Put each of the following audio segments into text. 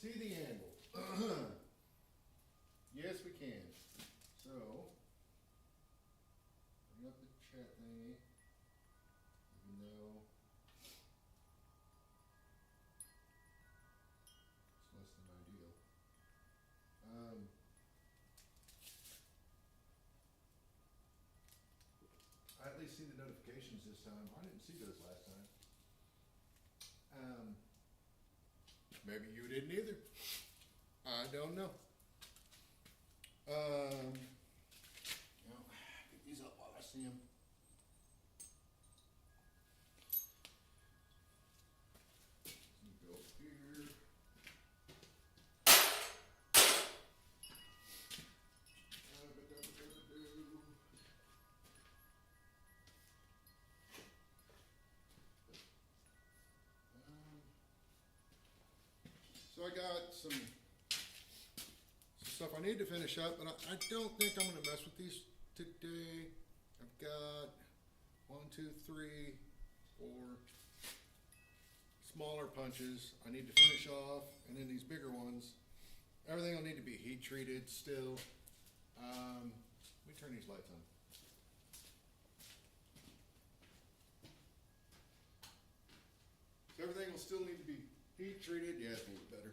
see the angle. Yes, we can. So, bring up the chat thingy, even though it's less than ideal. I at least see the notifications this time. I didn't see those last time. Maybe you didn't either. I don't know. Get these up while I see them. Go up here. So I got some stuff I need to finish up, but I don't think I'm gonna mess with these today. I've got 1, 2, 3, 4 smaller punches I need to finish off, and then these bigger ones. Everything will need to be heat treated still. Let me turn these lights on. So everything will still need to be heat treated. Yeah, it's a little better.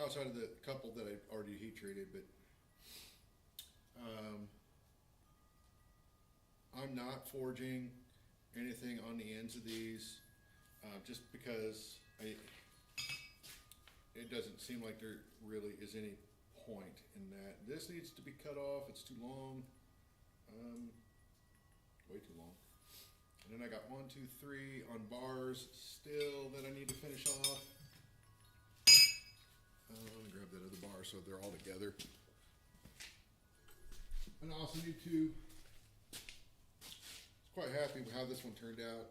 Outside of the couple that I already heat treated, but I'm not forging anything on the ends of these, just because it doesn't seem like there really is any point in that. This needs to be cut off. It's too long, way too long. And then I got 1, 2, 3 on bars still that I need to finish off. Let me grab that other bar so they're all together. And I also need to, quite happy with how this one turned out.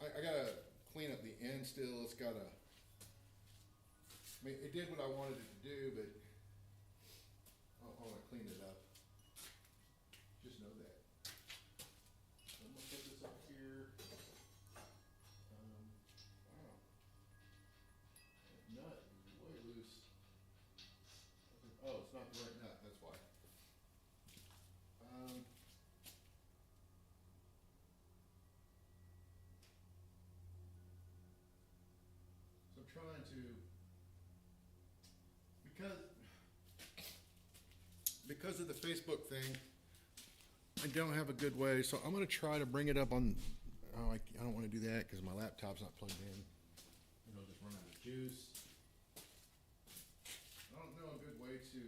I gotta clean up the end still. It's gotta, I mean, it did what I wanted it to do, but I wanna clean it up. Just know that. So I'm gonna put this up here. Wow. That nut is way loose. Oh, it's not the right nut, that's why. So I'm trying to, because of the Facebook thing, I don't have a good way, so I'm gonna try to bring it up on, I don't wanna do that because my laptop's not plugged in. And I'll just run out of juice. I don't know a good way to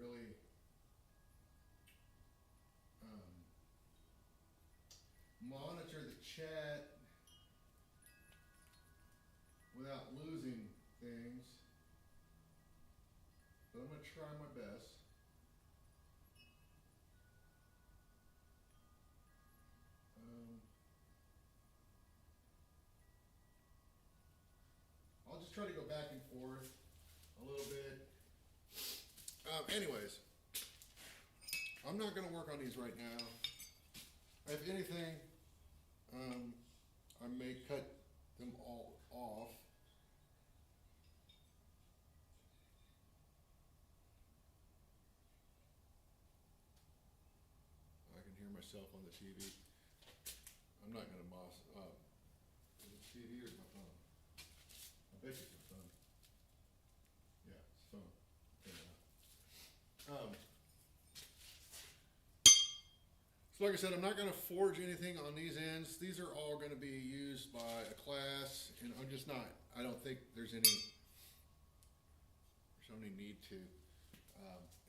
really monitor the chat without losing things, but I'm gonna try my best. I'll just try to go back and forth a little bit. Anyways, I'm not gonna work on these right now. If anything, I may cut them all off. I can hear myself on the TV. I'm not gonna moss up. Is it TV or my phone? I bet it's my phone. Yeah, it's phone. So like I said, I'm not gonna forge anything on these ends. These are all gonna be used by a class, and I'm just not, I don't think there's any need to.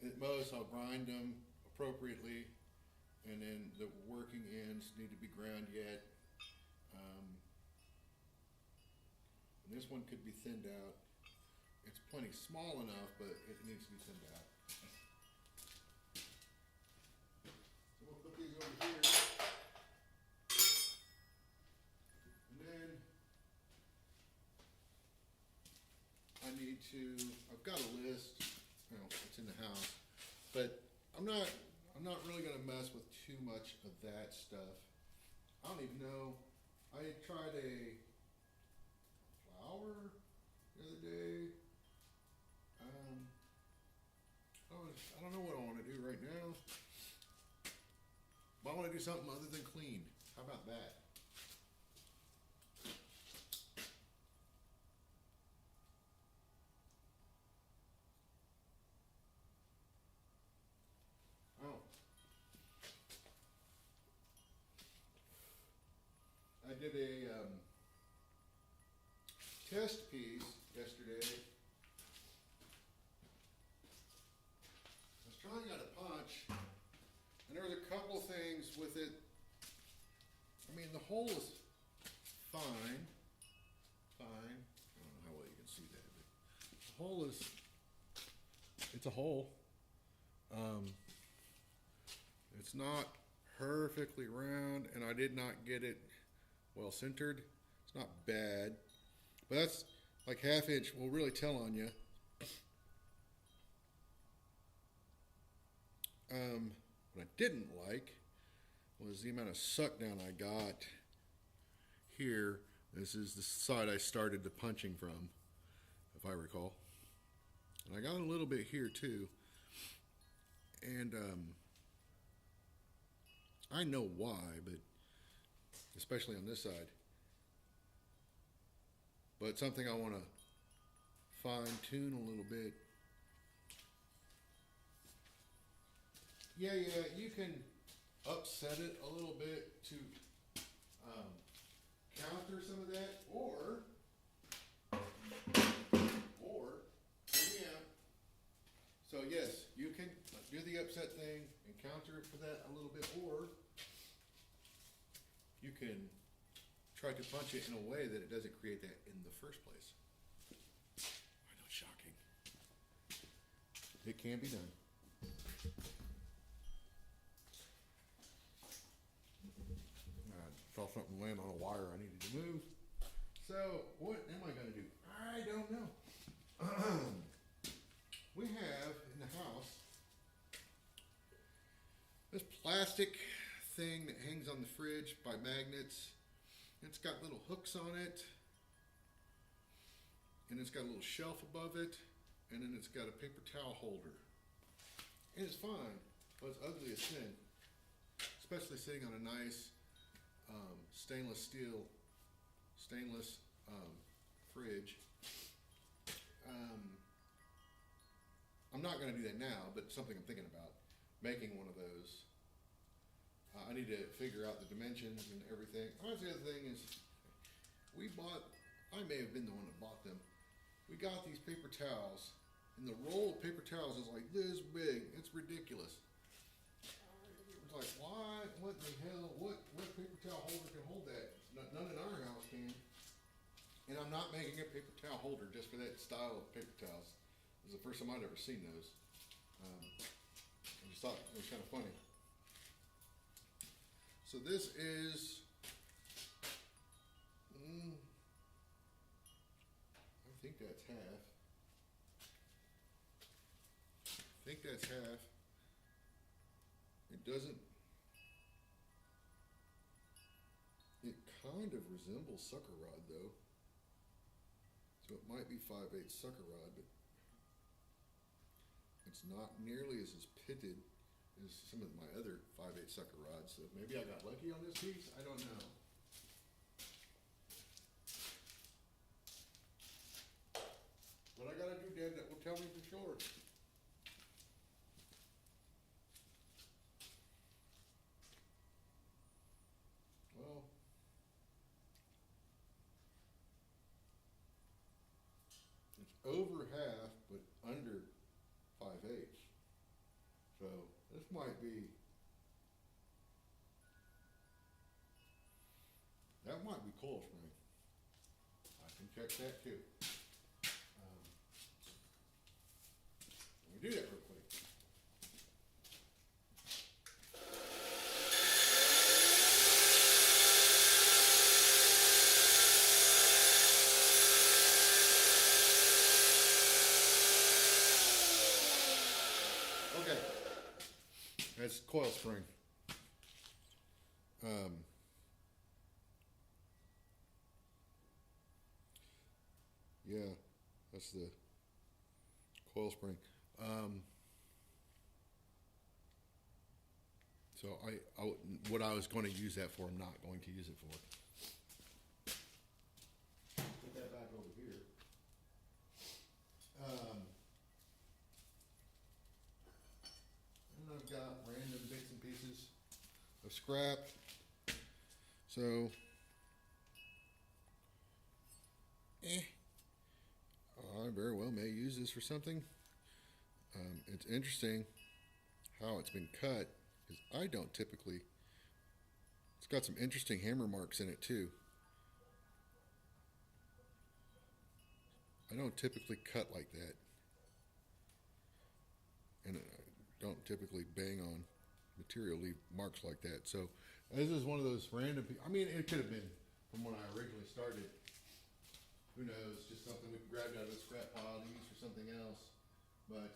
At most, I'll grind them appropriately, and then the working ends need to be ground yet. And this one could be thinned out. It's plenty small enough, but it needs to be thinned out. So we'll put these over here. And then I need to, I've got a list, well, it's in the house, but I'm not not really gonna mess with too much of that stuff. I don't even know, I tried a flower the other day. I don't know what I wanna do right now. But I wanna do something other than clean. How about that? Oh. I did a test piece yesterday. I was trying out a punch, and there was a couple things with it. I mean, the hole is fine. Fine. I don't know how well you can see that, but the hole is, it's a hole. It's not perfectly round, and I did not get it well centered. It's not bad, but that's like half inch will really tell on you. What I didn't like was the amount of suck down I got here. This is the side I started the punching from, if I recall. And I got a little bit here too. And I know why, but especially on this side. But something I want to fine tune a little bit. Yeah, you can upset it a little bit to counter some of that, or yeah. So yes, you can do the upset thing and counter it for that a little bit, or you can try to punch it in a way that it doesn't create that in the first place. I know, shocking. It can be done. I saw something land on a wire I needed to move. So what am I gonna do? I don't know. We have in the house this plastic thing that hangs on the fridge by magnets. It's got little hooks on it, and it's got a little shelf above it, and then it's got a paper towel holder. And it's fine, but it's ugly as sin, especially sitting on a nice stainless fridge. I'm not going to do that now, but something I'm thinking about, making one of those. I need to figure out the dimensions and everything. Oh, the other thing is, I may have been the one that bought them. We got these paper towels, and the roll of paper towels is like this big. It's ridiculous. It's like, why? What the hell? What paper towel holder can hold that? None in our house can. And I'm not making a paper towel holder just for that style of paper towels. It was the first time I'd ever seen those. I just thought it was kind of funny. So this is, I think that's half. It doesn't, it kind of resembles sucker rod though. So it might be 5/8 sucker rod, but it's not nearly as pitted as some of my other 5/8 sucker rods. So maybe I got lucky on this piece. I don't know. What I gotta do, Dad, that will tell me for sure. Well, it's over half, but under 5/8. So this might be, that might be coil spring. I can check that too. Let me do that real quick. Okay. That's coil spring. Yeah, that's the coil spring. So what I was going to use that for, I'm not going to use it for. Put that back over here. And I've got random bits and pieces of scrap. So, I very well may use this for something. It's interesting how it's been cut, because I don't typically. It's got some interesting hammer marks in it too. I don't typically cut like that, and I don't typically bang on material, leave marks like that. So this is one of those random. I mean, it could have been from when I originally started. Who knows? Just something we grabbed out of the scrap pile to use for something else, but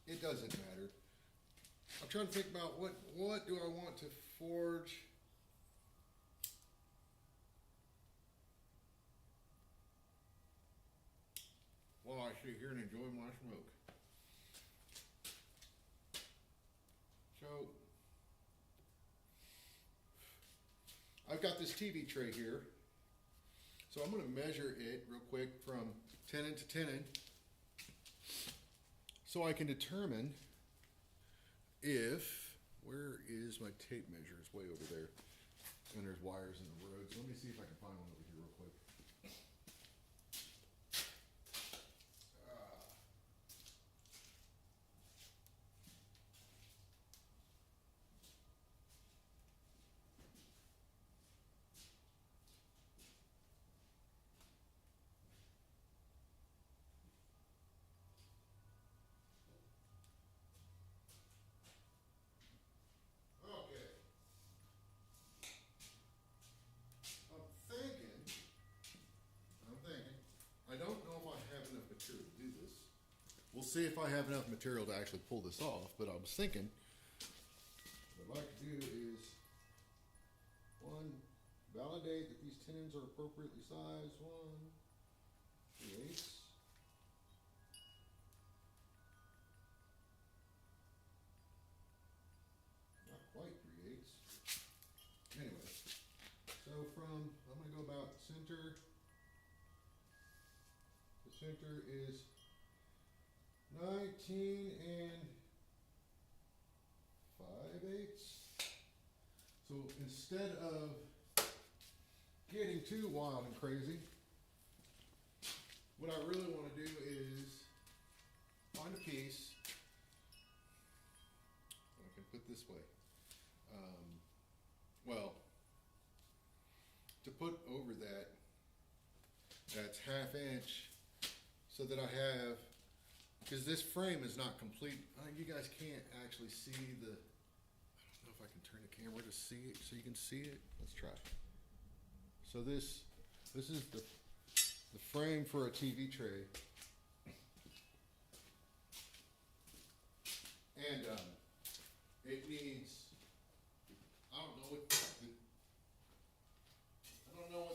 it doesn't matter. I'm trying to think about what do I want to forge. While I sit here and enjoy my smoke. So I've got this TV tray here. So I'm going to measure it real quick from tenon to tenon, so I can determine if, where is my tape measure? It's way over there. And there's wires in the road. So let me see if I can find one over here real quick. Okay. I'm thinking. I don't know if I have enough material to do this. We'll see if I have enough material to actually pull this off, but I was thinking, what I'd like to do is, one, validate that these tenons are appropriately sized, 1/3. Not quite 3/8. Anyway, so I'm gonna go about center. The center is 19 5/8. So instead of getting too wild and crazy, what I really want to do is find a piece. I can put this way. Well, to put over that's 1/2 inch, so that I have, because this frame is not complete. You guys can't actually see the, I don't know if I can turn the camera to see it so you can see it. Let's try. So this is the frame for a TV tray. And it needs, I don't know what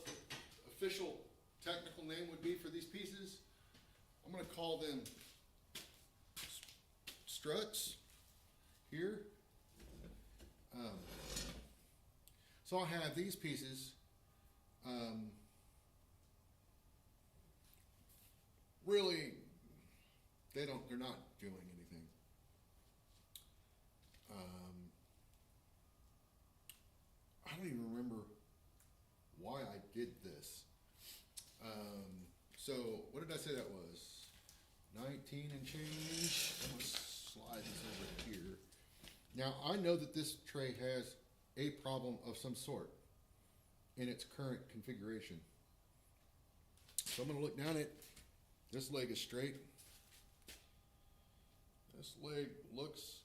the official technical name would be for these pieces. I'm going to call them struts here. So I have these pieces. Really, they're not doing anything. I don't even remember why I did this. So what did I say that was? 19 and change. I'm gonna slide this over here. Now I know that this tray has a problem of some sort in its current configuration. So I'm gonna look down at this leg is straight. This leg looks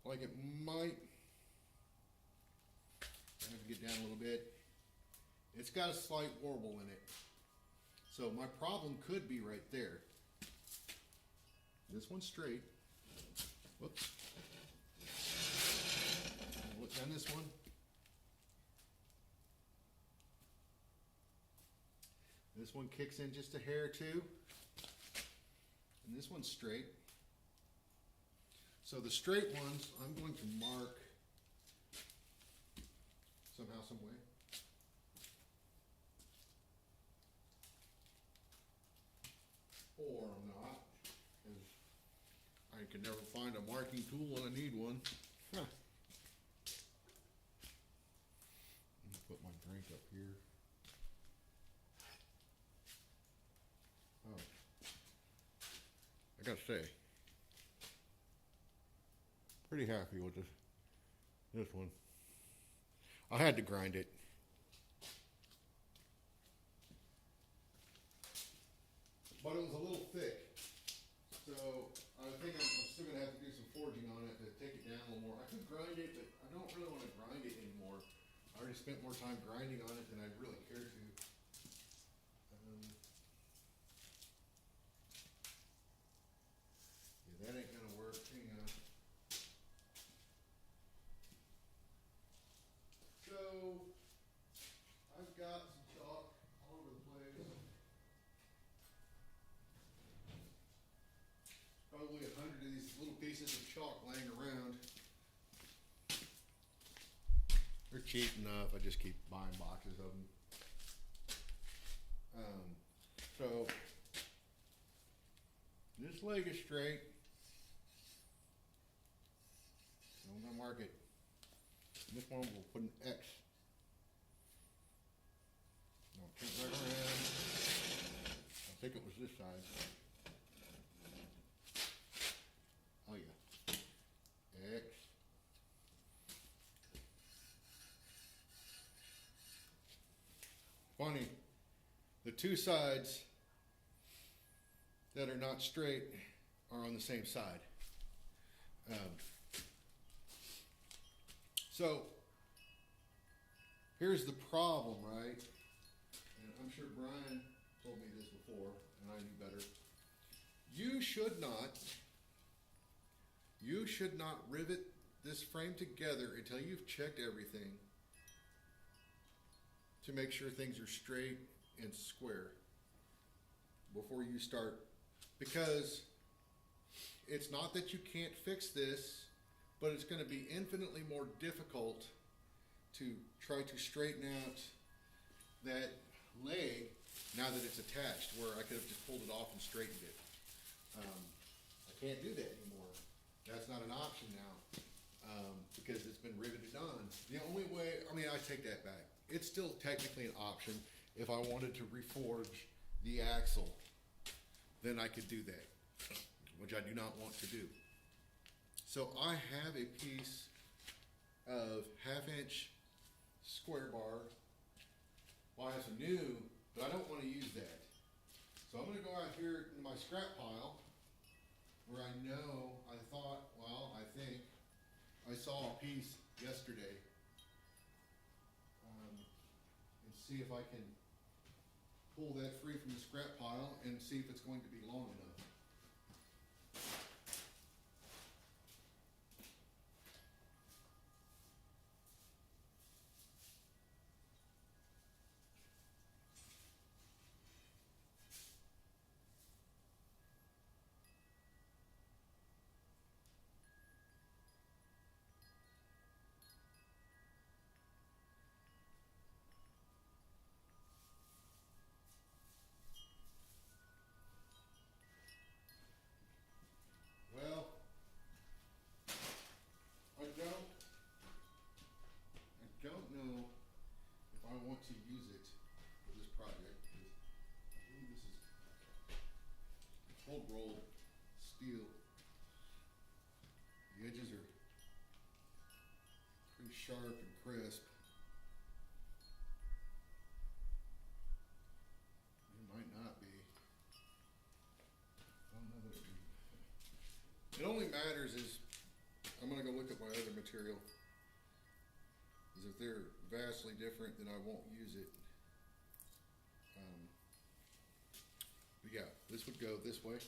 like it might have to get down a little bit. It's got a slight warble in it. So my problem could be right there. This one's straight. Whoops. Look down this one. This one kicks in just a hair too. And this one's straight. So the straight ones, I'm going to mark somehow, some way. Or not, as I can never find a marking tool when I need one. Huh. Let me put my drink up here. Oh, I gotta say, pretty happy with this one. I had to grind it. But it was a little thick. So I think I'm still gonna have to do some forging on it to take it down a little more. I could grind it, but I don't really wanna grind it anymore. I already spent more time grinding on it than I'd really care to. Yeah, that ain't gonna work. Hang on. So I've got some chalk all over the place. Probably 100 of these little pieces of chalk laying around. They're cheap enough. I just keep buying boxes of them. So this leg is straight. I'm gonna mark it. This one we'll put an X. I'll turn it back around. I think it was this side. Oh yeah. X. Funny, the two sides that are not straight are on the same side. So here's the problem, right? And I'm sure Brian told me this before, and I knew better. You should not rivet this frame together until you've checked everything to make sure things are straight and square before you start. Because it's not that you can't fix this, but it's going to be infinitely more difficult to try to straighten out that leg now that it's attached, where I could have just pulled it off and straightened it. I can't do that anymore. That's not an option now, because it's been riveted on. The only way, I mean, I take that back. It's still technically an option. If I wanted to reforge the axle, then I could do that, which I do not want to do. So I have a piece of 1/2-inch square bar. Well, I have some new, but I don't want to use that. So I'm going to go out here in my scrap pile where I know, I think I saw a piece yesterday, and see if I can pull that free from the scrap pile and see if it's going to be long enough. Well, I don't know if I want to use it for this project, because I believe this is cold rolled steel. The edges are pretty sharp and crisp. It might not be. I don't know that it would. It only matters is, I'm gonna go look at my other material. Is if they're vastly different, then I won't use it. But yeah, this would go this way. You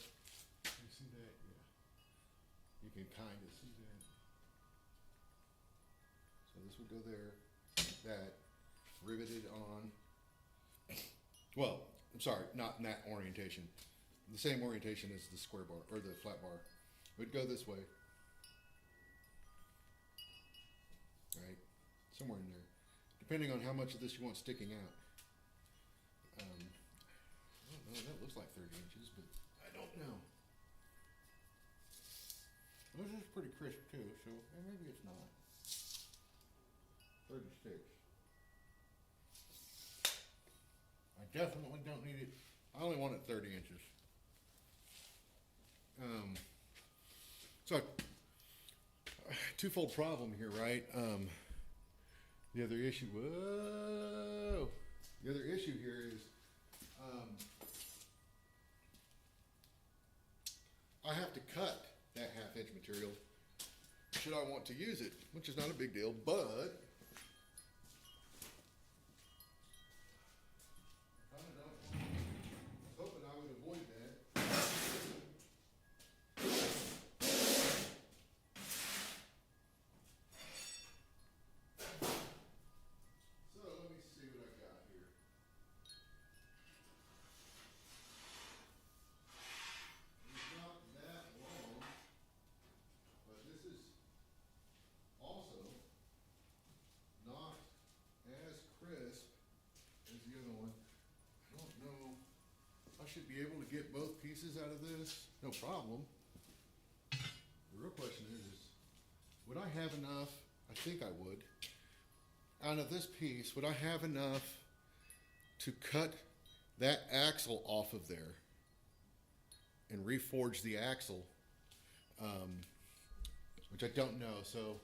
see that? Yeah. You can kind of see that. So this would go there, that riveted on. Well, I'm sorry, not in that orientation. The same orientation as the square bar, or the flat bar. It would go this way. Right? Somewhere in there. Depending on how much of this you want sticking out. I don't know, that looks like 30 inches, but I don't know. This is pretty crisp too, so maybe it's not. 36. I definitely don't need it. I only want it 30 inches. So, twofold problem here, right? The other issue, whoa! The other issue here is, I have to cut that half-inch material should I want to use it, which is not a big deal, but I kind of don't. I was hoping I would avoid that. So let me see what I got here. It's not that long, but this is also not as crisp as the other one. I don't know. I should be able to get both pieces out of this, no problem. The real question is would I have enough? I think I would. Out of this piece, would I have enough to cut that axle off of there and reforge the axle? Which I don't know. So,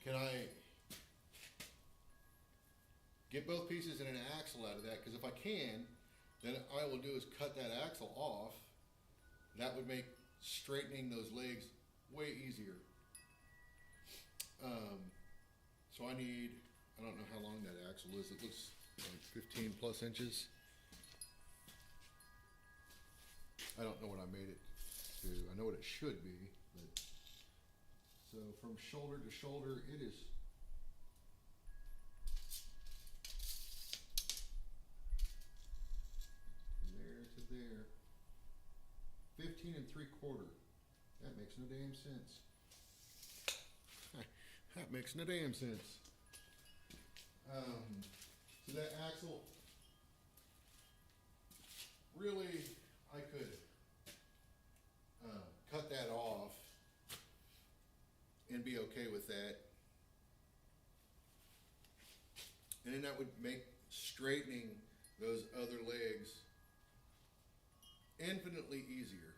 can I get both pieces and an axle out of that? Because if I can, then I will do is cut that axle off. That would make straightening those legs way easier. So I need, I don't know how long that axle is. It looks like 15 plus inches. I don't know what I made it to. I know what it should be, but so from shoulder to shoulder, it is from there to there. 15 3/4. That makes no damn sense. That makes no damn sense. So that axle, really, I could cut that off and be okay with that. And then that would make straightening those other legs infinitely easier.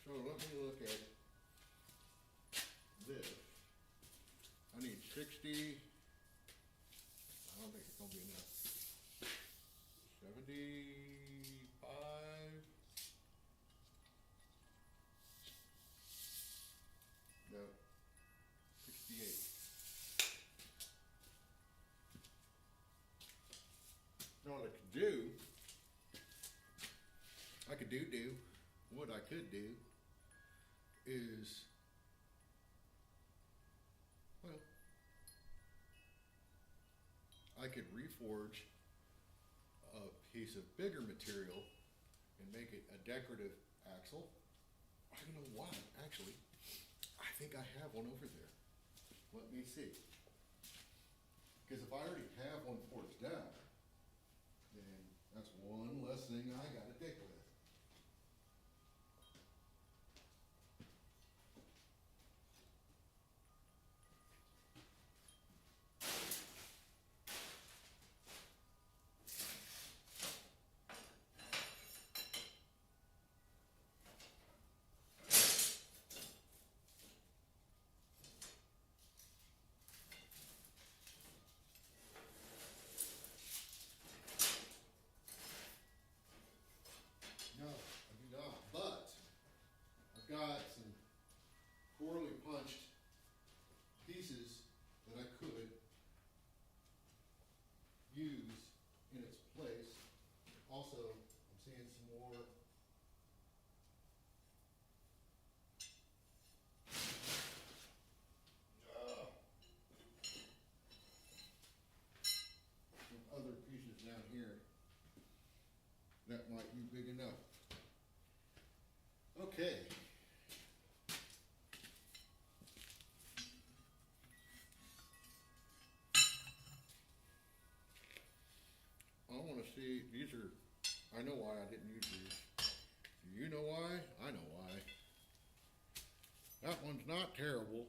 So let me look at this. I need 60. I don't think it's gonna be enough. 75. No. 68. Now what I could do, what I could do is, well, I could reforge a piece of bigger material and make it a decorative axle. I don't know why, actually. I think I have one over there. Let me see. Because if I already have one forged out, then that's one less thing I gotta dick with. also, I'm seeing some more. Some other pieces down here that might be big enough. Okay. I wanna see, these are, I know why I didn't use these. Do you know why? I know why. That one's not terrible,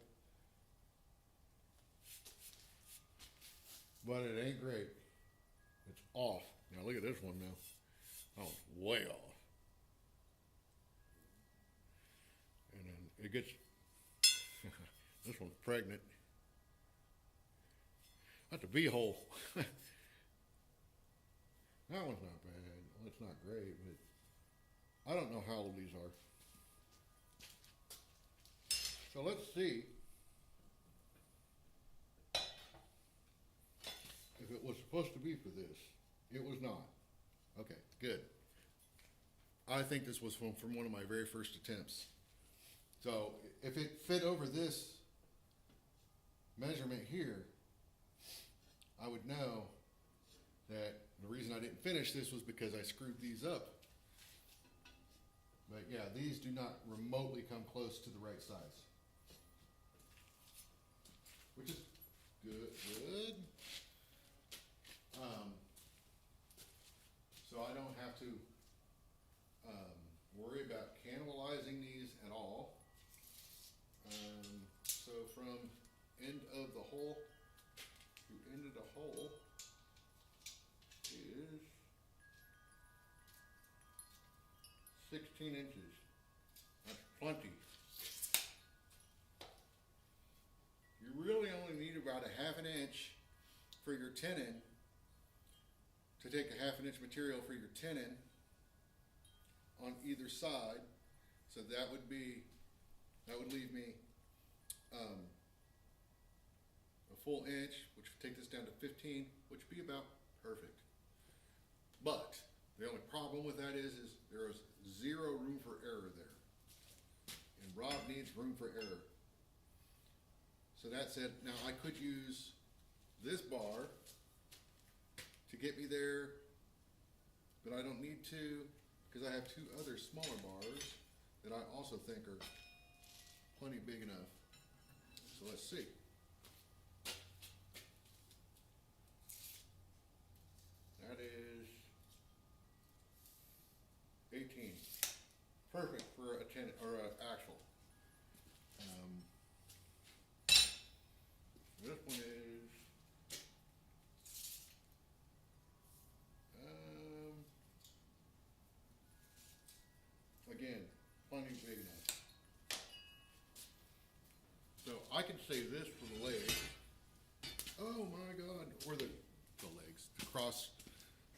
but it ain't great. It's off. Now look at this one now. Oh, it's way off. And then it gets, this one's pregnant. That's a V-hole. That one's not bad. Well, it's not great, but I don't know how old these are. So let's see if it was supposed to be for this. It was not. Okay, good. I think this was from one of my very first attempts. So if it fit over this measurement here, I would know that the reason I didn't finish this was because I screwed these up. But yeah, these do not remotely come close to the right size. Which is good. So I don't have to worry about cannibalizing these at all. So from end of the hole to end of the hole is 16 inches. That's plenty. You really only need about a half an inch for your tenon to take a half an inch material for your tenon on either side. So that would leave me a full inch, which would take this down to 15, which would be about perfect. But the only problem with that is there is zero room for error there. And Rob needs room for error. So that said, now I could use this bar to get me there, but I don't need to because I have two other smaller bars that I also think are plenty big enough. So let's see. That is 18. Perfect for a 10 or an axle. This one is again plenty big enough. So I can say this for the legs. Oh my God! Or the legs, across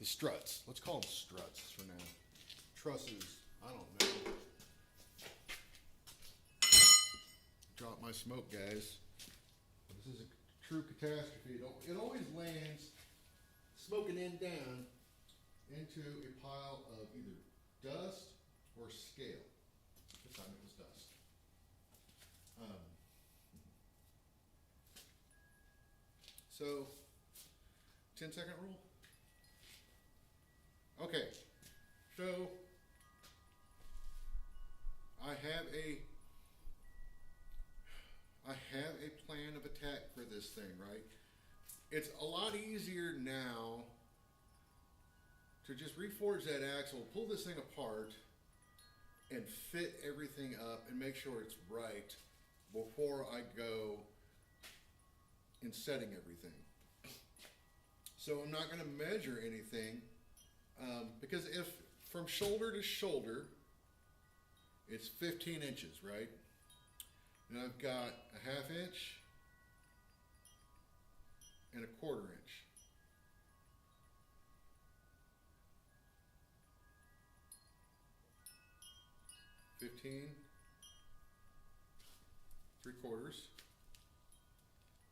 the struts. Let's call them struts for now. Trusses. I don't know. Drop my smoke, guys. This is a true catastrophe. It always lands smoking end down into a pile of either dust or scale. This time it was dust. So, 10-second rule. Okay, so I have a plan of attack for this thing, right? It's a lot easier now to just reforge that axle, pull this thing apart, and fit everything up and make sure it's right before I go in setting everything. So I'm not going to measure anything because if from shoulder to shoulder it's 15 inches, right? And I've got a half inch and a quarter inch. $15, 3/4.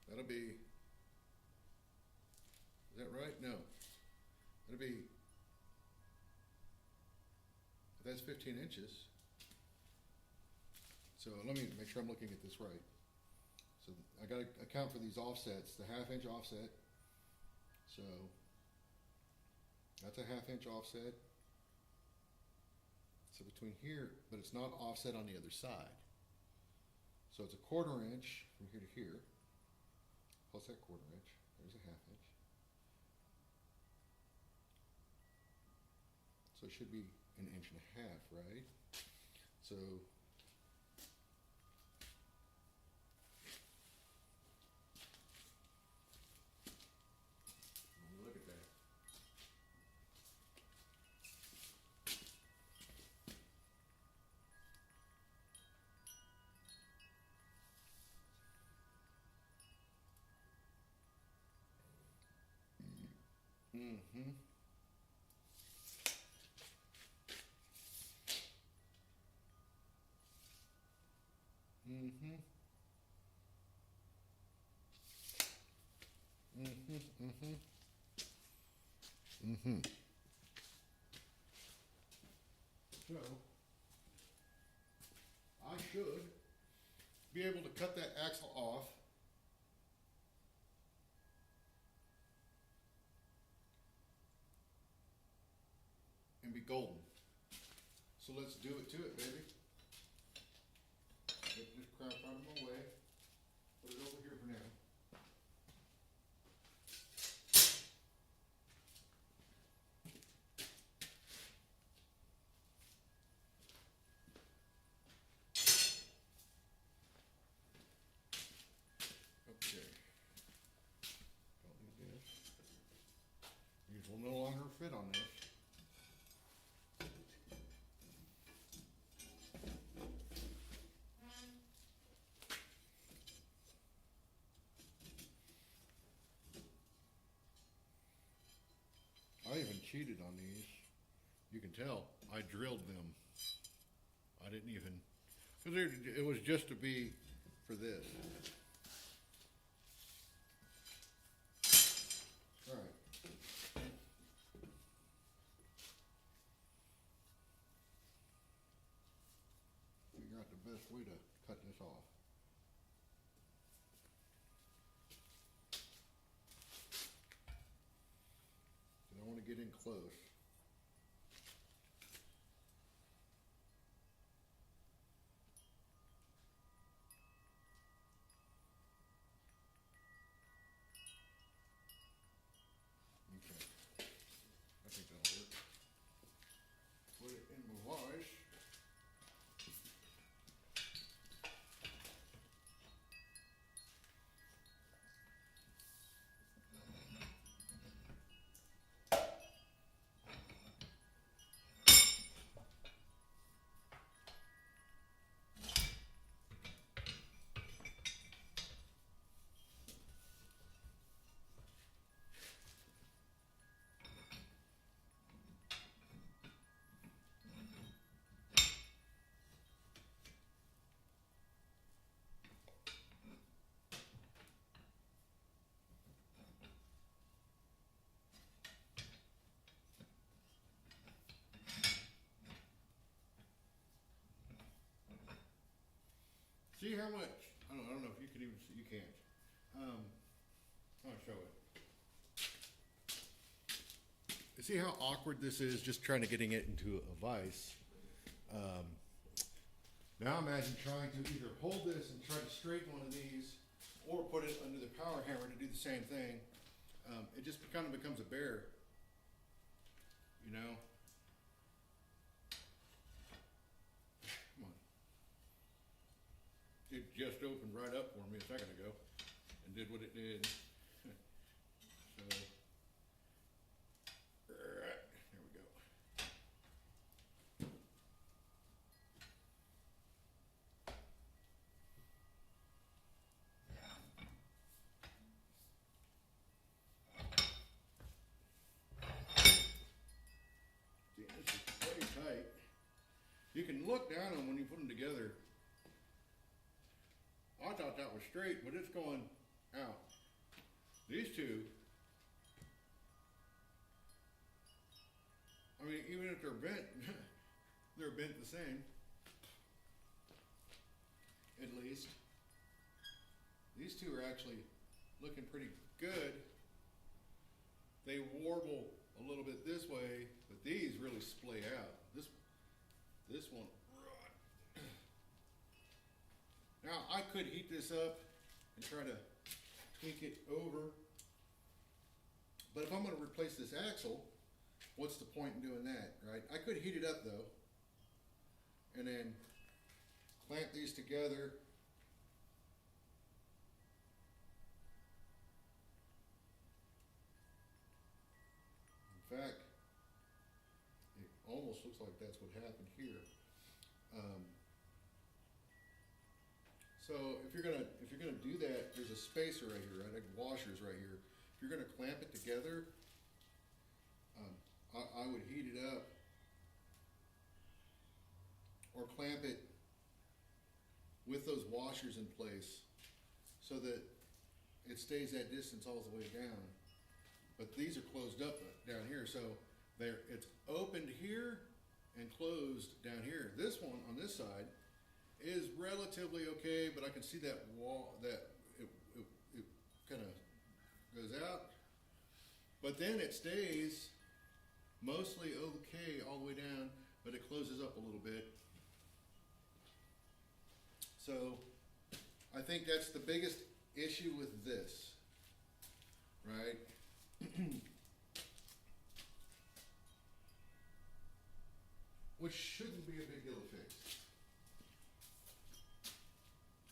That'll be, is that right? No. That'll be that's 15 inches. So let me make sure I'm looking at this right. So I gotta account for these offsets, the 1/2 inch offset. So that's a 1/2 inch offset. So between here, but it's not offset on the other side. So it's a 1/4 inch from here to here, plus that 1/4 inch, there's a 1/2 inch. So it should be 1.5 inches, right? So let me look at that. Mm-hmm. Mm-hmm. Mm-hmm. Mm-hmm. Mm-hmm. So I should be able to cut that axle off and be golden. So let's do it to it, baby. Get this crap out of my way. Put it over here for now. Okay. Don't need this. These will no longer fit on this. I even cheated on these. You can tell I drilled them. I didn't even, because it was just to be for this. All right. Figure out the best way to cut this off. I don't want to get in close. Okay. I think that'll work. Put it in my vise. See how much, I don't know if you can even see, you can't. I'll show it. See how awkward this is, just trying to getting it into a vise. Now imagine trying to either hold this and try to straighten one of these, or put it under the power hammer to do the same thing. It just kind of becomes a bear, you know? Come on. It just opened right up for me a second ago and did what it did. So, there we go. See, this is very tight. You can look down on when you put them together. I thought that was straight, but it's going out. These two, I mean, even if they're bent, they're bent the same. At least. These two are actually looking pretty good. They warble a little bit this way, but these really splay out. This one. Now I could heat this up and try to tweak it over, but if I'm going to replace this axle, what's the point in doing that, right? I could heat it up though, and then clamp these together. In fact, it almost looks like that's what happened here. So if you're gonna do that, there's a spacer right here, right? Like washers right here. If you're gonna clamp it together, I would heat it up or clamp it with those washers in place so that it stays that distance all the way down. But these are closed up down here, so it's opened here and closed down here. This one on this side is relatively okay, but I can see that wall, that it kind of goes out. But then it stays mostly okay all the way down, but it closes up a little bit. So I think that's the biggest issue with this, right? Which shouldn't be a big deal to fix.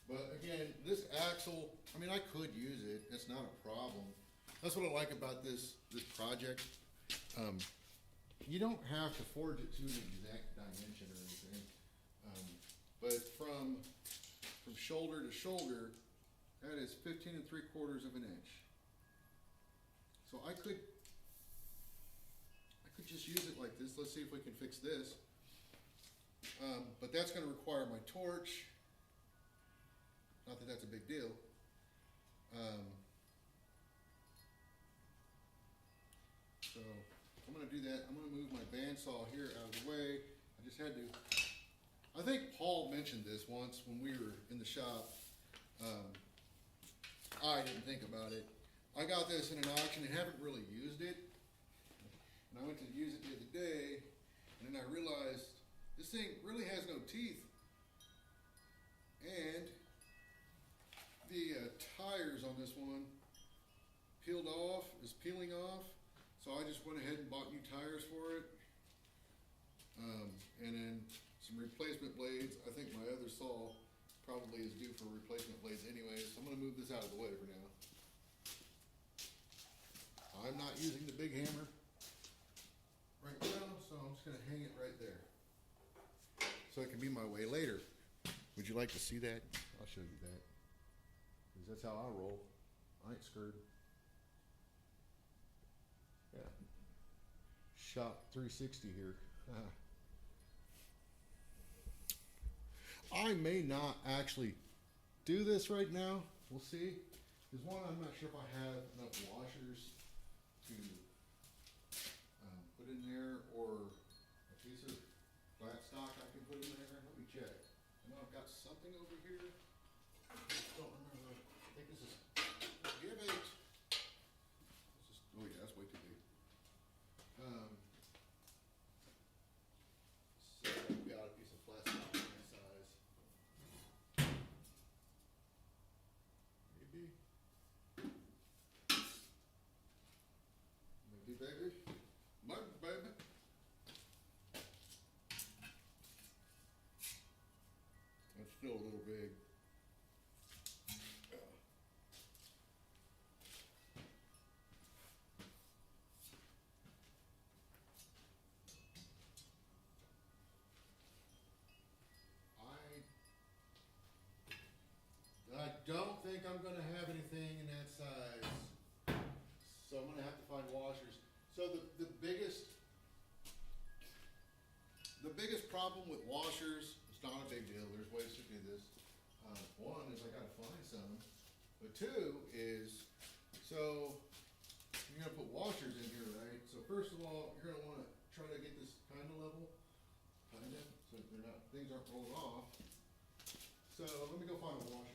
But again, this axle, I mean, I could use it. It's not a problem. That's what I like about this project. You don't have to forge it to an exact dimension or anything. But from shoulder to shoulder, that is 15 3/4 of an inch. So I could just use it like this. Let's see if we can fix this. But that's going to require my torch. Not that that's a big deal. So I'm going to do that. I'm going to move my bandsaw here out of the way. I just had to. I think Paul mentioned this once when we were in the shop. I didn't think about it. I got this in an auction and haven't really used it. And I went to use it the other day, and then I realized this thing really has no teeth. And the tires on this one is peeling off. So I just went ahead and bought new tires for it. And then some replacement blades. I think my other saw probably is due for replacement blades anyway, so I'm gonna move this out of the way for now. I'm not using the big hammer right now, so I'm just gonna hang it right there. So it can be my way later. Would you like to see that? I'll show you that. Because that's how I roll. I ain't scared. Yeah. Shop 360 here. I may not actually do this right now. We'll see. There's one, I'm not sure if I have enough washers to put in there, or a piece of flat stock I can put in there. Let me check. I know I've got something over here. I just don't remember. I think this is Give 8. Oh yeah, that's way too big. So I've got a piece of flat stock in that size. Maybe. Maybe, baby. Maybe, baby. That's still a little big. I don't think I'm gonna have anything in that size. So I'm gonna have to find washers. So the biggest problem with washers, it's not a big deal, there's ways to do this. One is I gotta find some, but two is, so you're gonna put washers in here, right? So first of all, you're gonna wanna try to get this kinda level, kinda. things aren't rolling off. So let me go find a washer.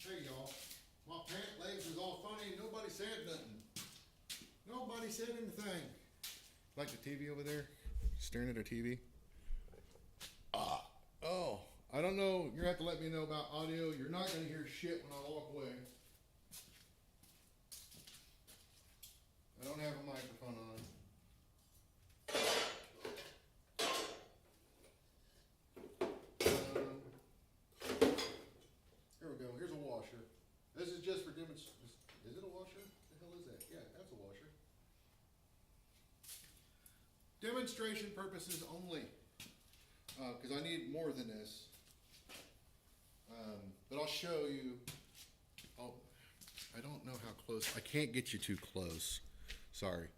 Hey y'all, my pant legs was all funny and nobody said nothing. Nobody said anything. Like the TV over there? Staring at our TV? Oh, I don't know. You're gonna have to let me know about audio. You're not gonna hear shit when I walk away. I don't have a microphone on. Here we go. Here's a washer. This is just for demonstration. Is it a washer? What the hell is that? Yeah, that's a washer. Demonstration purposes only. Because I need more than this. But I'll show you. Oh, I don't know how close. I can't get you too close. Sorry.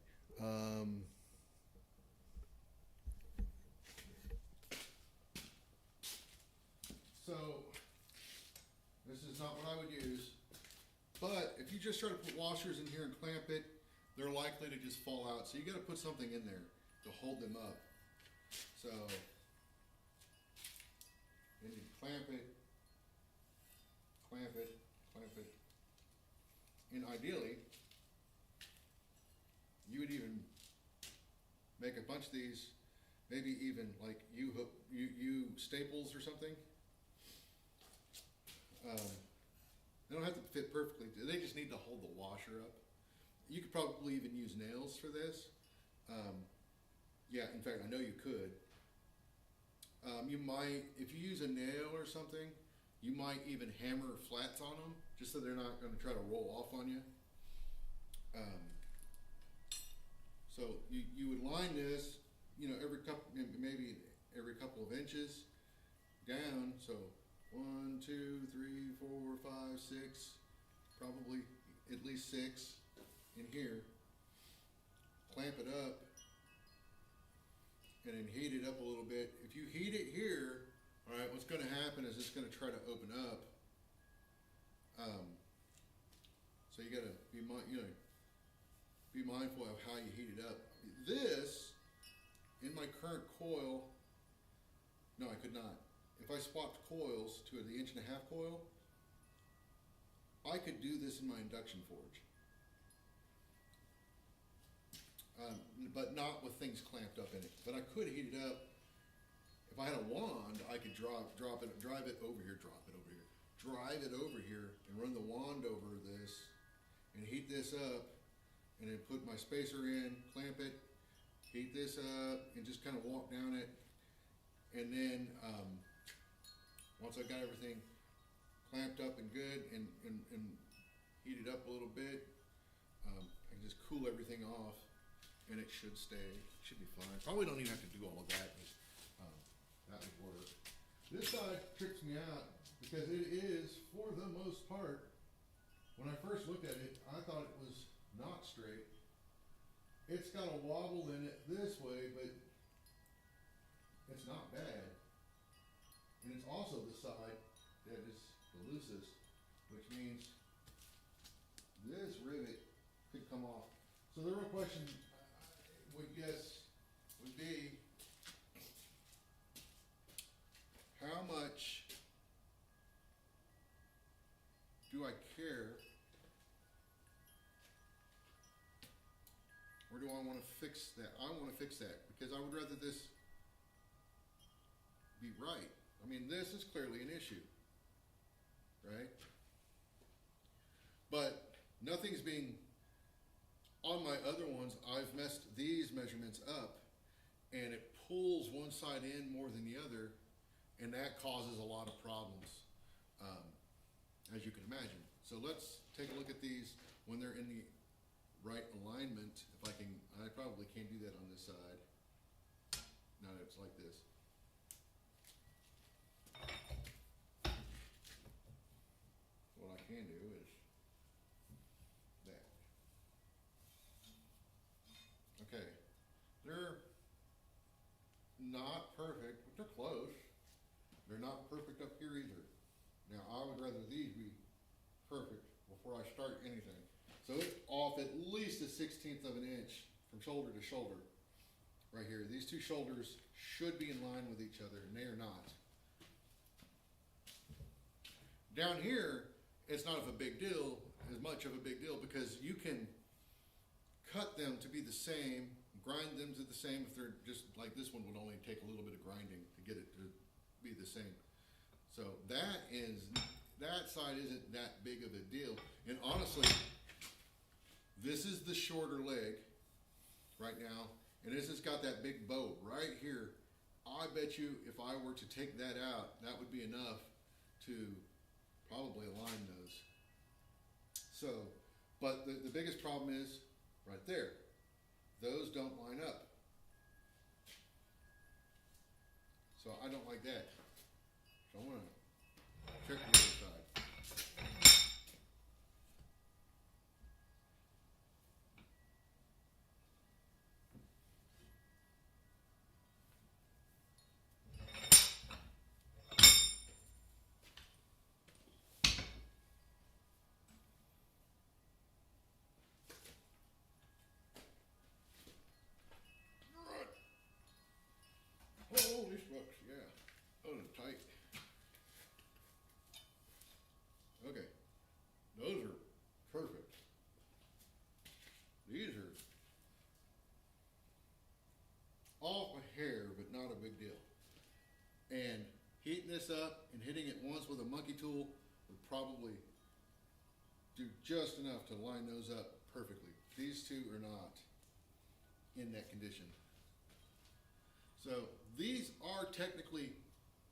So, this is not what I would use. But if you just try to put washers in here and clamp it, they're likely to just fall out. So you got to put something in there to hold them up. So, then you clamp it, clamp it, clamp it. And ideally, you would even make a bunch of these, maybe even like U staples or something. They don't have to fit perfectly. They just need to hold the washer up. You could probably even use nails for this. Yeah, in fact, I know you could. You might, if you use a nail or something, you might even hammer flats on them, just so they're not going to try to roll off on you. So you would line this, every couple, maybe every couple of inches down. So 1, 2, 3, 4, 5, 6, probably at least 6 in here. Clamp it up. And then heat it up a little bit. If you heat it here, all right, what's going to happen is it's going to try to open up. So you got to be mindful of how you heat it up. This, in my current coil, no, I could not. If I swapped coils to the 1.5 inch coil, I could do this in my induction forge. But not with things clamped up in it. But I could heat it up. If I had a wand, I could drive it over here, drive it over here, and run the wand over this, and heat this up, and then put my spacer in, clamp it, heat this up, and just kind of walk down it. And then once I got everything clamped up and good, and heated up a little bit, I can just cool everything off. And it should stay, should be fine. Probably don't even have to do all of that, but that would work. This side tricks me out because it is, for the most part, when I first looked at it, I thought it was not straight. It's got a wobble in it this way, but it's not bad. And it's also the side that is the loosest, which means this rivet could come off. So the real question would be how much do I care, or do I want to fix that? I want to fix that because I would rather this be right. I mean, this is clearly an issue, right? But nothing's being. On my other ones, I've messed these measurements up, and it pulls one side in more than the other, and that causes a lot of problems, as you can imagine. So let's take a look at these when they're in the right alignment. If I can, I probably can't do that on this side. Now that it's like this. What I can do is that. Okay, they're They're not perfect up here either. Now, I would rather these be perfect before I start anything. So it's off at least a 1/16 of an inch from shoulder to shoulder. Right here, these two shoulders should be in line with each other, and they are not. Down here, it's not of a big deal, as much of a big deal, because you can cut them to be the same, grind them to the same, if they're just like this one would only take a little bit of grinding to get it to be the same. So that side isn't that big of a deal. And honestly, this is the shorter leg right now, and this has got that big bow right here. I bet you if I were to take that out, that would be enough to probably align those. So, but the biggest problem is right there. Those don't line up. So I don't like that. So I'm gonna check the other side. Holy smokes, yeah. Those are tight. Okay. Those are perfect. These are off a hair, but not a big deal. And heating this up and hitting it once with a monkey tool would probably do just enough to line those up perfectly. These two are not in that condition. So these are technically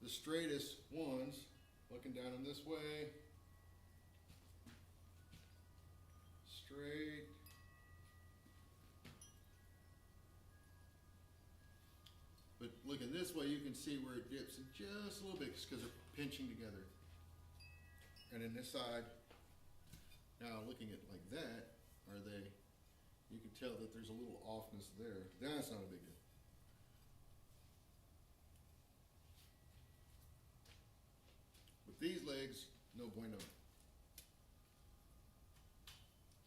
the straightest ones. Looking down them this way, straight. But looking this way, you can see where it dips in just a little bit just because they're pinching together. And then this side, now looking at like that, you can tell that there's a little offness there. That's not a big deal. With these legs, no bueno.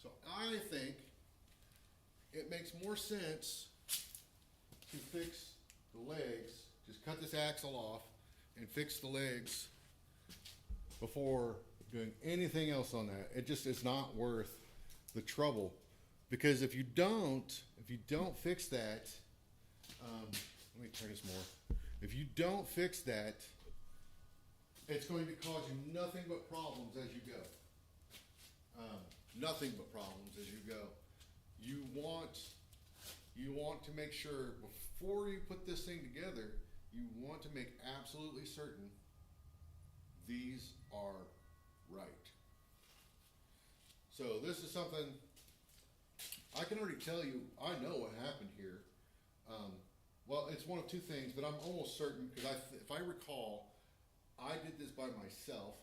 So I think it makes more sense to fix the legs, just cut this axle off and fix the legs before doing anything else on that. It just is not worth the trouble, because if you don't fix that, let me turn this more. If you don't fix that, it's going to cause you nothing but problems as you go. Nothing but problems as you go. You want to make sure before you put this thing together, you want to make absolutely certain these are right. So this is something I can already tell you. I know what happened here. Well, it's one of two things, but I'm almost certain, because if I recall, I did this by myself,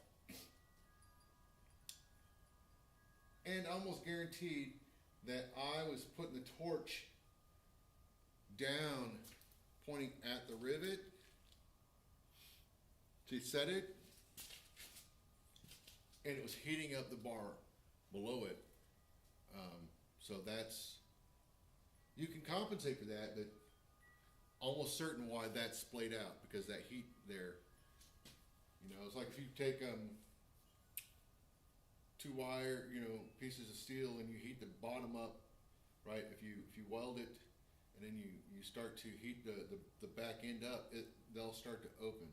and almost guaranteed that I was putting the torch down, pointing at the rivet to set it, and it was heating up the bar below it. So you can compensate for that, but almost certain why that's splayed out, because that heat there, it's like if you take two wire, pieces of steel, and you heat the bottom up, right? If you weld it, and then you start to heat the back end up, they'll start to open.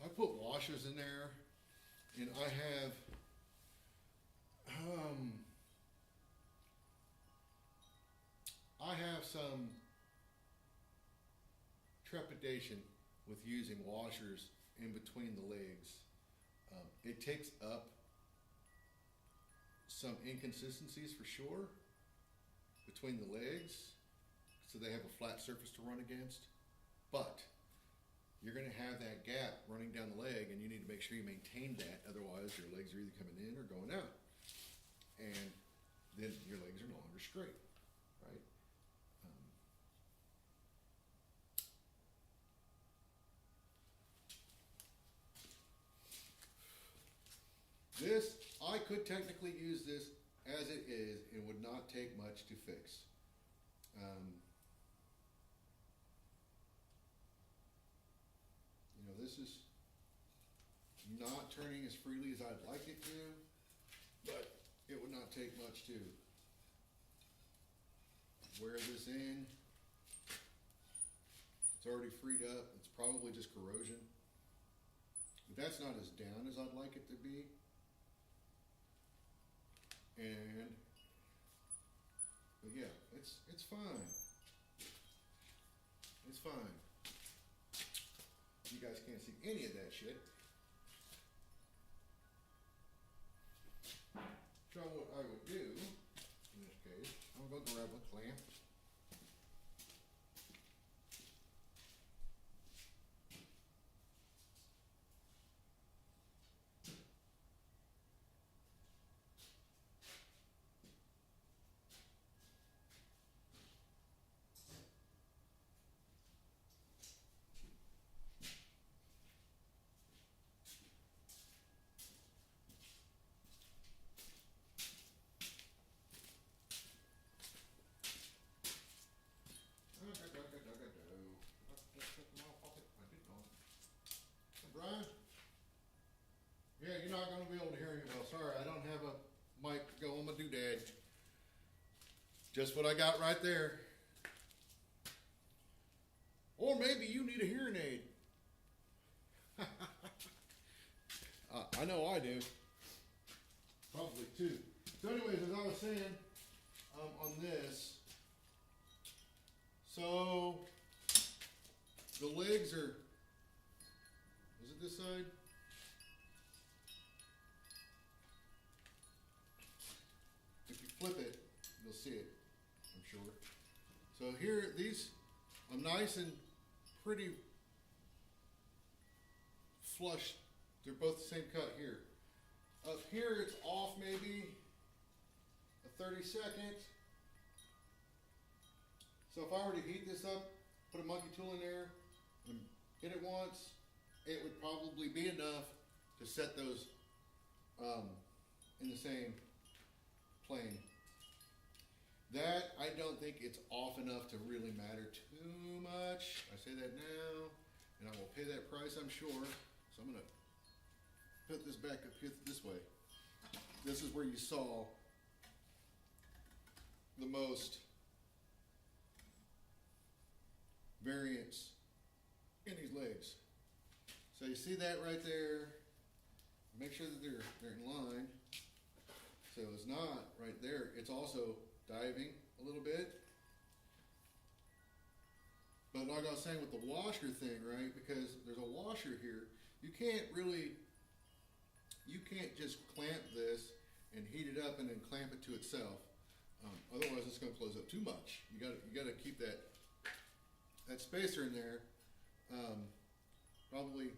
I put washers in there, and I have some trepidation with using washers in between the legs. It takes up some inconsistencies for sure between the legs, so they have a flat surface to run against. But you're going to have that gap running down the leg, and you need to make sure you maintain that. Otherwise, your legs are either coming in or going out, and then your legs are no longer straight, right? This, I could technically use this as it is. It would not take much to fix. You know, this is not turning as freely as I'd like it to, but it would not take much to wear this in. It's already freed up. It's probably just corrosion. But that's not as down as I'd like it to be. And, but yeah, it's fine. It's fine. You guys can't see any of that shit. So what I would do, in this case, I'm gonna grab a clamp. Brian? Yeah, you're not gonna be able to hear me well. Sorry, I don't have a mic to go on my doodad. Just what I got right there. Or maybe you need a hearing aid. I know I do. Probably two. So anyways, as I was saying, on this, so the legs are, is it this side? If you flip it, you'll see it, I'm sure. So here, these, I'm nice and pretty flush. They're both the same cut here. Up here, it's off maybe a 32nd. So if I were to heat this up, put a monkey tool in there, and hit it once, it would probably be enough to set those in the same plane. That, I don't think it's off enough to really matter too much. I say that now, and I will pay that price, I'm sure. So I'm gonna put this back up here this way. This is where you saw the most variance in these legs. So you see that right there. Make sure that they're in line. So it's not right there. It's also diving a little bit. But like I was saying with the washer thing, right? Because there's a washer here. You can't just clamp this and heat it up and then clamp it to itself. Otherwise it's gonna close up too much. You gotta keep that spacer in there. Probably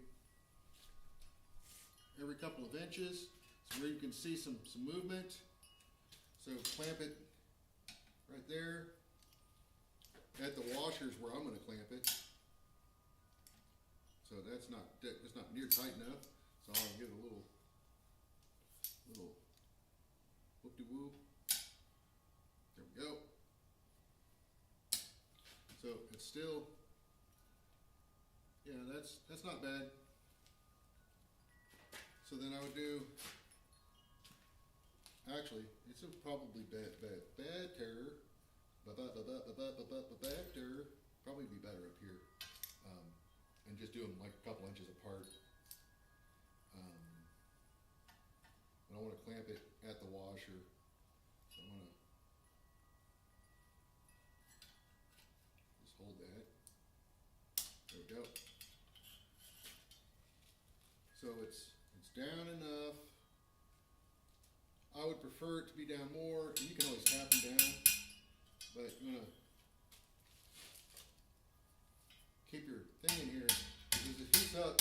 every couple of inches, so where you can see some movement. So clamp it right there. At the washers where I'm going to clamp it. So it's not near tight enough. So I'll give it a little whoop-de-woo. There we go. So it's still, yeah, that's not bad. So then I would do, actually, it's probably better, probably be better up here, and just do them like a couple inches apart. But I want to clamp it at the washer, so I'm going to just hold that. There we go. So it's down enough. I would prefer it to be down more, and you can always tap them down, but you wanna keep your thing in here, because if it heats up,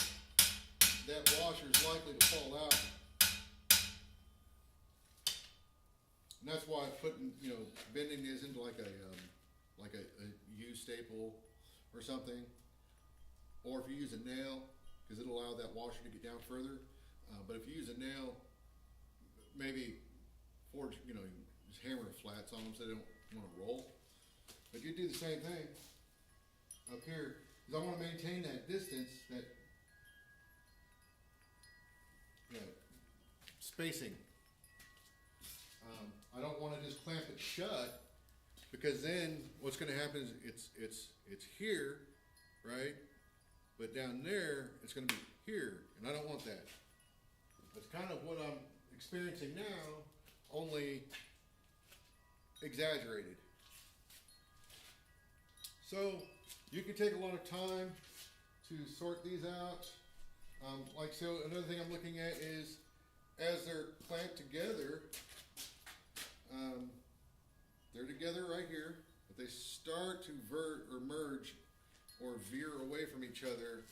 that washer is likely to fall out. And that's why putting, bending these into like a U staple or something, or if you use a nail, because it'll allow that washer to get down further. But if you use a nail, maybe forge, just hammer flats on them so they don't want to roll. But you do the same thing up here, because I want to maintain that distance, that spacing. I don't want to just clamp it shut, because then what's going to happen is it's here, right? But down there it's going to be here, and I don't want that. That's kind of what I'm experiencing now, only exaggerated. So you can take a lot of time to sort these out. So another thing I'm looking at is, as they're clamped together, they're together right here, but they start to merge or veer away from each other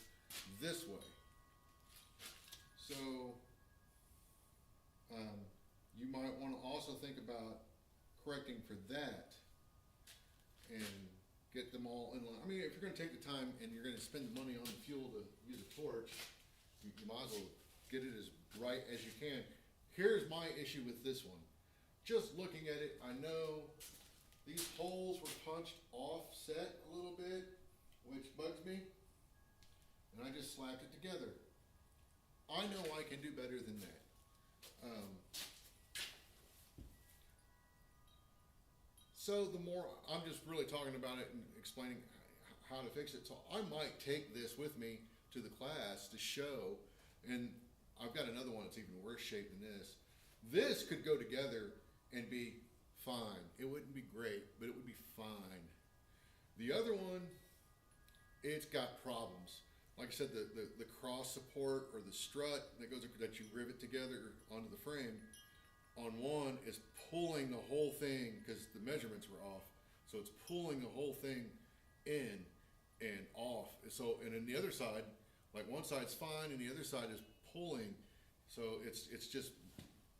this way. So you might want to also think about correcting for that and get them all in line. I mean, if you're going to take the time and you're going to spend the money on the fuel to use a torch, you might as well get it as right as you can. Here's my issue with this one. Just looking at it, I know these holes were punched offset a little bit, which bugs me, and I just slapped it together. I know I can do better than that. So the more, I'm just really talking about it and explaining how to fix it. So I might take this with me to the class to show, and I've got another one that's even worse shape than this. This could go together and be fine. It wouldn't be great, but it would be fine. The other one, it's got problems. Like I said, the cross support or the strut that you rivet together onto the frame on one is pulling the whole thing, because the measurements were off. So it's pulling the whole thing in and off. So, and then the other side, like one side's fine and the other side is pulling. So it's just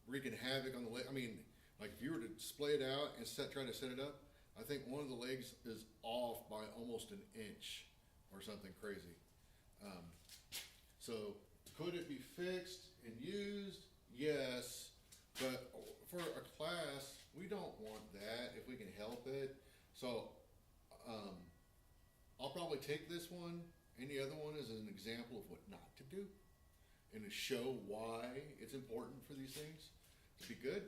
wreaking havoc on the leg. I mean, like if you were to splay it out and try to set it up, I think one of the legs is off by almost an inch or something crazy. So could it be fixed and used? Yes, but for a class, we don't want that if we can help it. So I'll probably take this one and the other one as an example of what not to do, and to show why it's important for these things to be good,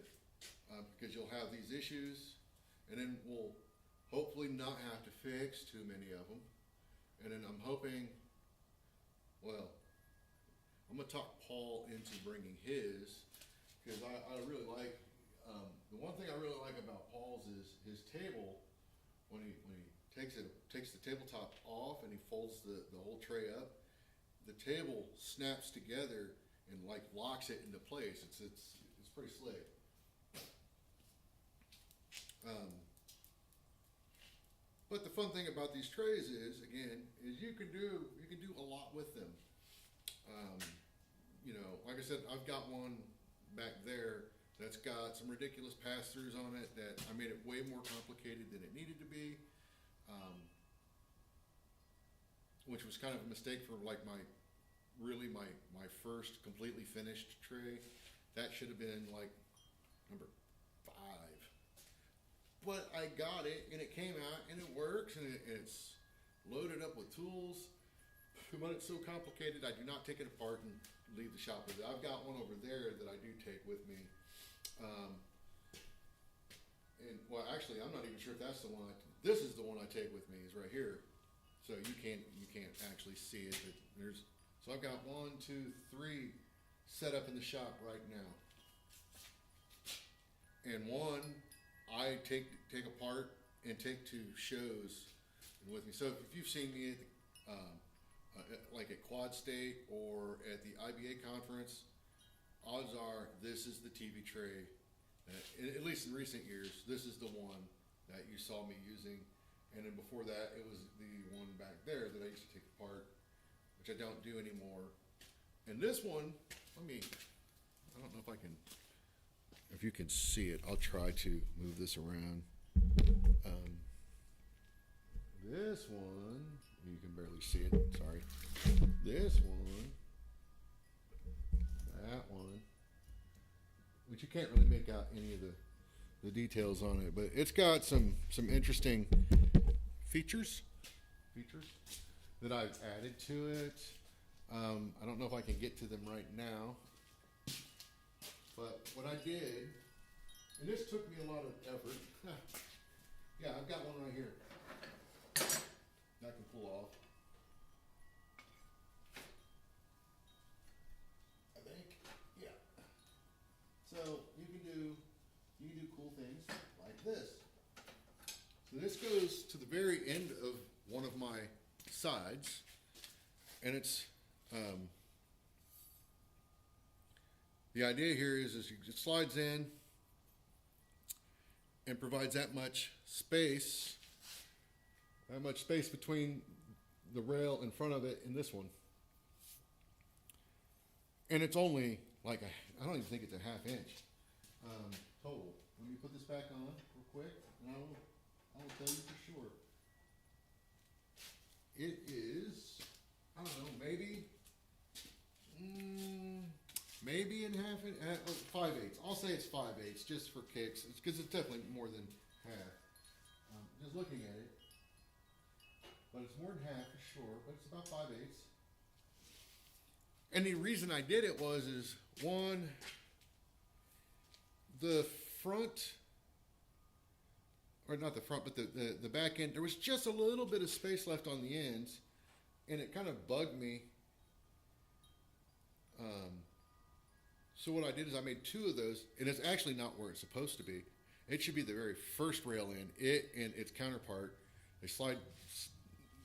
because you'll have these issues, and then we'll hopefully not have to fix too many of them. And then I'm hoping, well, I'm gonna talk Paul into bringing his, because I really like, the one thing I really like about Paul's is his table. When he takes the tabletop off and he folds the whole tray up, the table snaps together and like locks it into place. It's pretty slick. But the fun thing about these trays is you can do a lot with them. Like I said, I've got one back there that's got some ridiculous pass-throughs on it that I made it way more complicated than it needed to be, which was kind of a mistake for like my first completely finished tray. That should have been like number 5. But I got it and it came out and it works, and it's loaded up with tools. But it's so complicated, I do not take it apart and leave the shop with it. I've got one over there that I do take with me. And well, actually, I'm not even sure if that's the one. This is the one I take with me. Is right here. So you can't actually see it. But so I've got 1, 2, 3 set up in the shop right now. And one I take apart and take to shows with me. So if you've seen me at like at Quad State or at the IBA conference, odds are this is the TV tray At least in recent years, this is the one that you saw me using. And then before that, it was the one back there that I used to take apart, which I don't do anymore. And this one, I don't know if I can, if you can see it, I'll try to move this around. This one, you can barely see it, sorry. This one, that one, which you can't really make out any of the details on it, but it's got some interesting features that I've added to it. I don't know if I can get to them right now, but what I did, and this took me a lot of effort. Yeah, I've got one right here that I can pull off. I think, yeah. So you can do cool things like this. So this goes to the very end of one of my sides, and it's the idea here is it slides in and provides that much space between the rail in front of it and this one. And it's only like I don't even think it's a half inch total. Let me put this back on real quick, and I will tell you for sure. It is, I don't know, maybe in 5/8. I'll say it's 5/8 just for kicks. It's because it's definitely more than half. Just looking at it, but it's more than half for sure. But it's about 5/8. And the reason I did it is one, the front, or not the front, but the back end, there was just a little bit of space left on the ends, and it kind of bugged me. So what I did is I made two of those, and it's actually not where it's supposed to be. It should be the very first rail end. It and its counterpart, they slide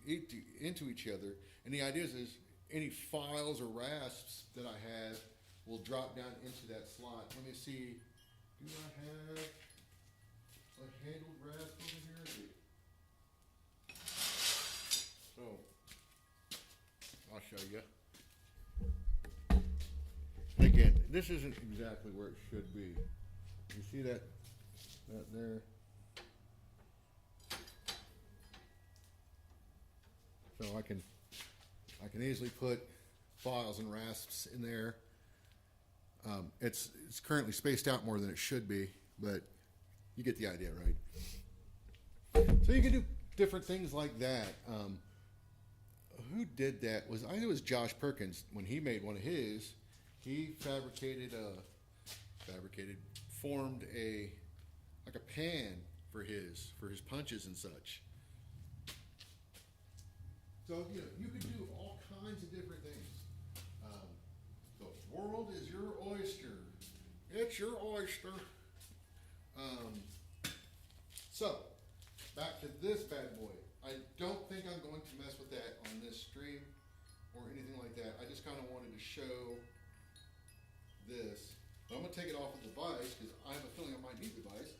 into each other, and the idea is any files or rasps that I have will drop down into that slot. Let me see. Do I have a handled rasp over here? So, I'll show you. Again, this isn't exactly where it should be. You see that there? So I can easily put files and rasps in there. It's currently spaced out more than it should be, but you get the idea, right? So you can do different things like that. Who did that? I think it was Josh Perkins. When he made one of his, he formed a pan for his punches and such. So you can do all kinds of different things. The world is your oyster. It's your oyster. So back to this bad boy. I don't think I'm going to mess with that on this stream or anything like that. I just kind of wanted to show this. But I'm going to take it off of the vise because I have a feeling I might need the vise.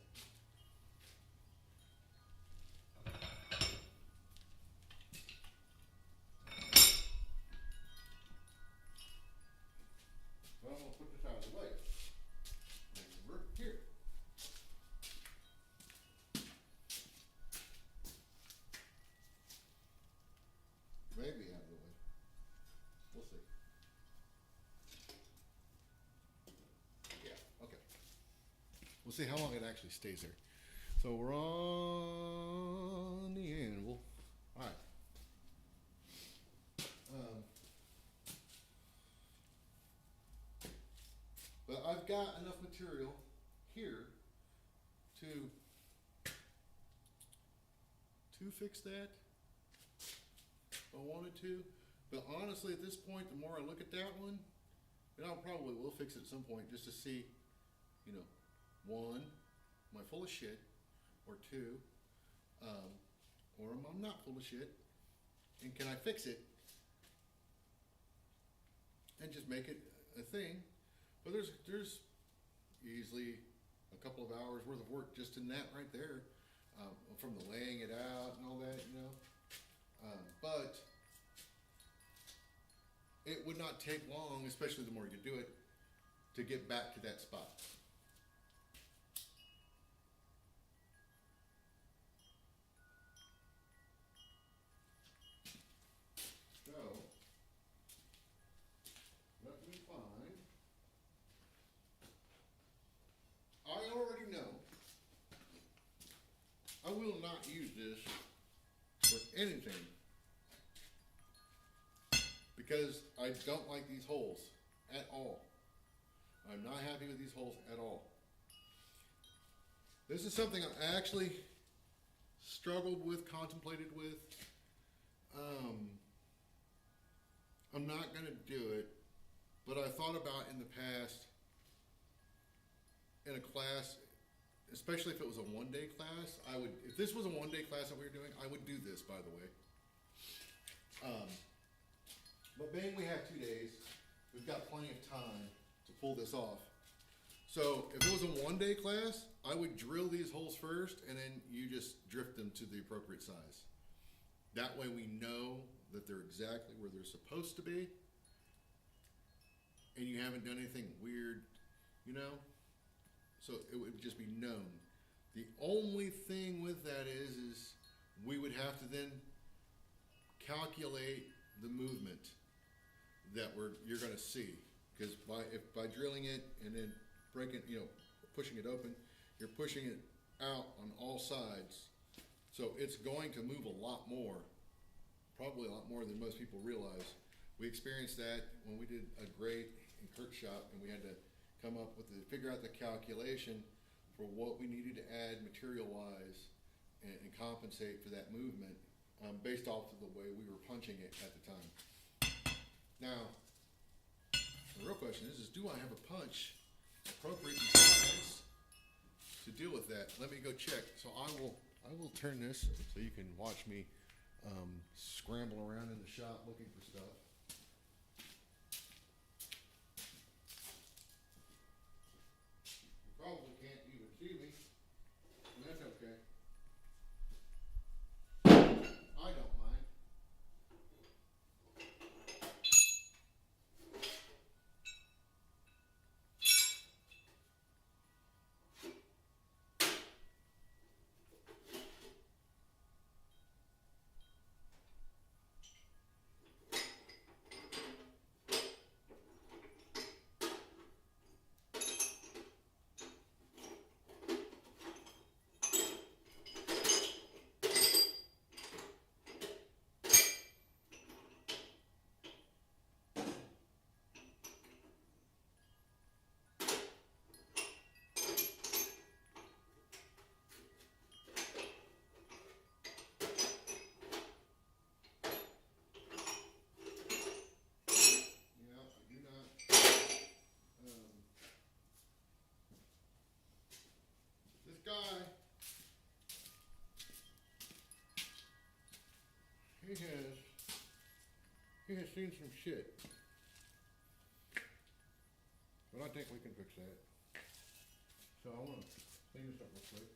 Well, I'm going to put this out of the way. Over here. Maybe out of the way. We'll see. Yeah, okay. We'll see how long it actually stays there. So we're on the anvil. All right. But I've got enough material here to fix that if I wanted to. But honestly, at this point, the more I look at that one, and I probably will fix it at some point just to see, one, am I full of shit? Or two, or am I not full of shit? And can I fix it? And just make it a thing. But there's easily a couple of hours worth of work just in that right there, from the laying it out and all that, you know. But it would not take long, especially the more you do it, to get back to that spot. So, let me find. I already know I will not use this for anything because I don't like these holes at all. I'm not happy with these holes at all. This is something I actually struggled with, contemplated with. I'm not gonna do it, but I thought about in the past in a class, especially if it was a one-day class, if this was a one-day class that we were doing, I would do this, by the way. But being we have 2 days, we've got plenty of time to pull this off. So if it was a one-day class, I would drill these holes first, and then you just drift them to the appropriate size. That way we know that they're exactly where they're supposed to be, and you haven't done anything weird, you know? So it would just be known. The only thing with that is we would have to then calculate the movement that you're going to see, because by drilling it and then breaking, pushing it open, you're pushing it out on all sides, so it's going to move a lot more, probably a lot more than most people realize. We experienced that when we did a grate in Kurt's shop, and we had to figure out the calculation for what we needed to add material-wise and compensate for that movement, based off of the way we were punching it at the time. Now, the real question is do I have a punch appropriate in size to deal with that? Let me go check. So I will turn this so you can watch me scramble around in the shop looking for stuff. You probably can't even see me, and that's okay. I don't mind. Guy, he has seen some shit, but I think we can fix that. So I want to clean this up real quick.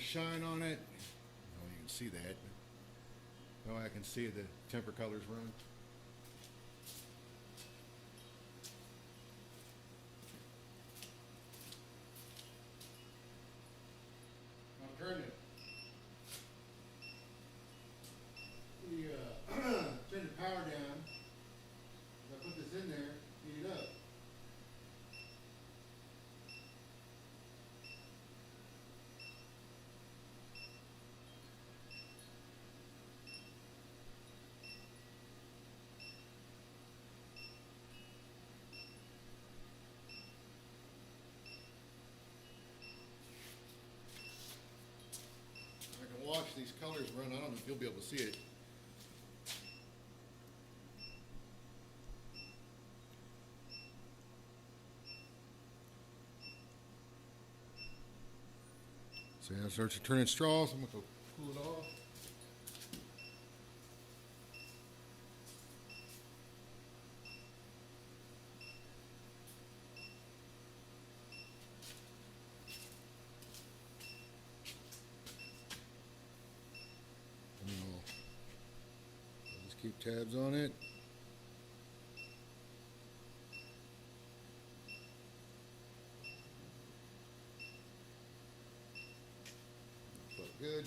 shine on it. Oh, you can see that. Oh, I can see the temper colors run. I'll turn turn the power down. If I put this in there, heat it up. I can watch these colors run. I don't know if you'll be able to see it. So now it starts to turn in straws. I'm going to go cool it off. And I'll just keep tabs on it. Good.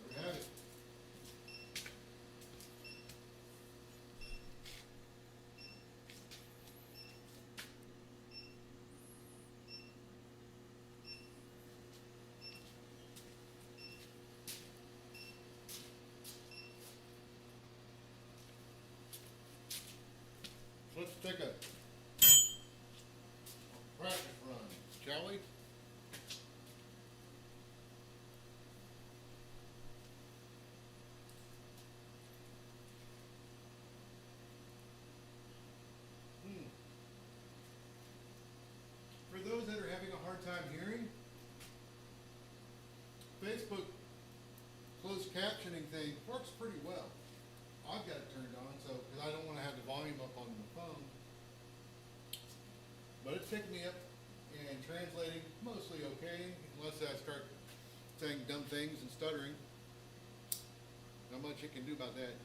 There we have it. Let's take a practice run, shall we? For those that are having a hard time hearing, Facebook closed captioning thing works pretty well. I've got it turned on, so because I don't want to have the volume up on the phone. But it's picking me up and translating mostly okay, unless I start saying dumb things and stuttering. Not much it can do about that.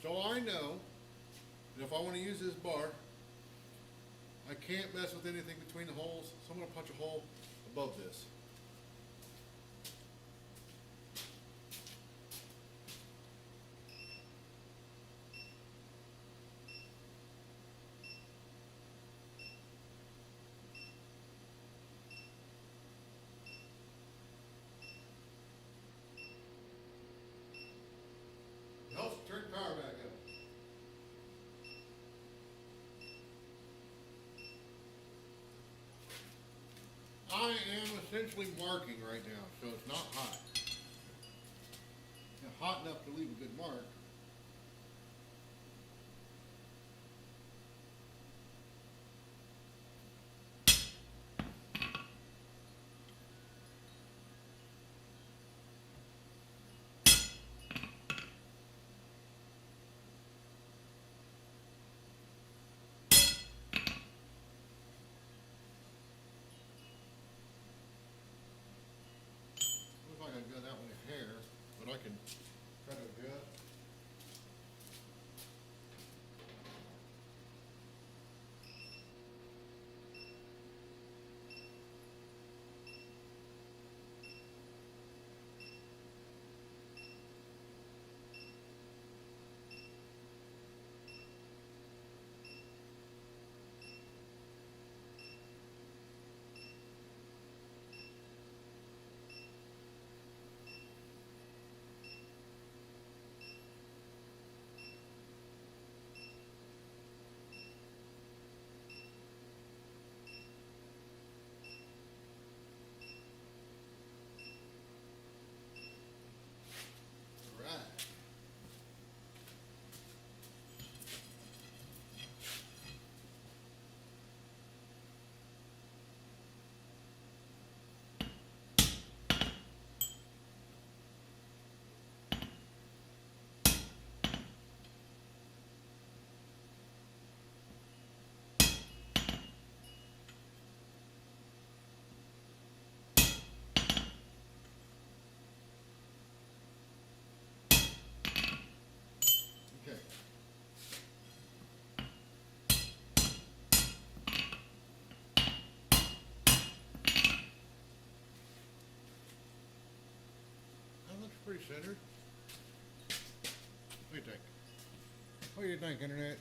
So I know that if I want to use this bar, I can't mess with anything between the holes, so I'm going to punch a hole above this. Helps turn power back up. I am essentially marking right now, so it's not hot. Now, hot enough to leave a good mark. Looks like I've got that one a hair, but I can try to adjust. pretty centered. What do you think? What do you think, Internet?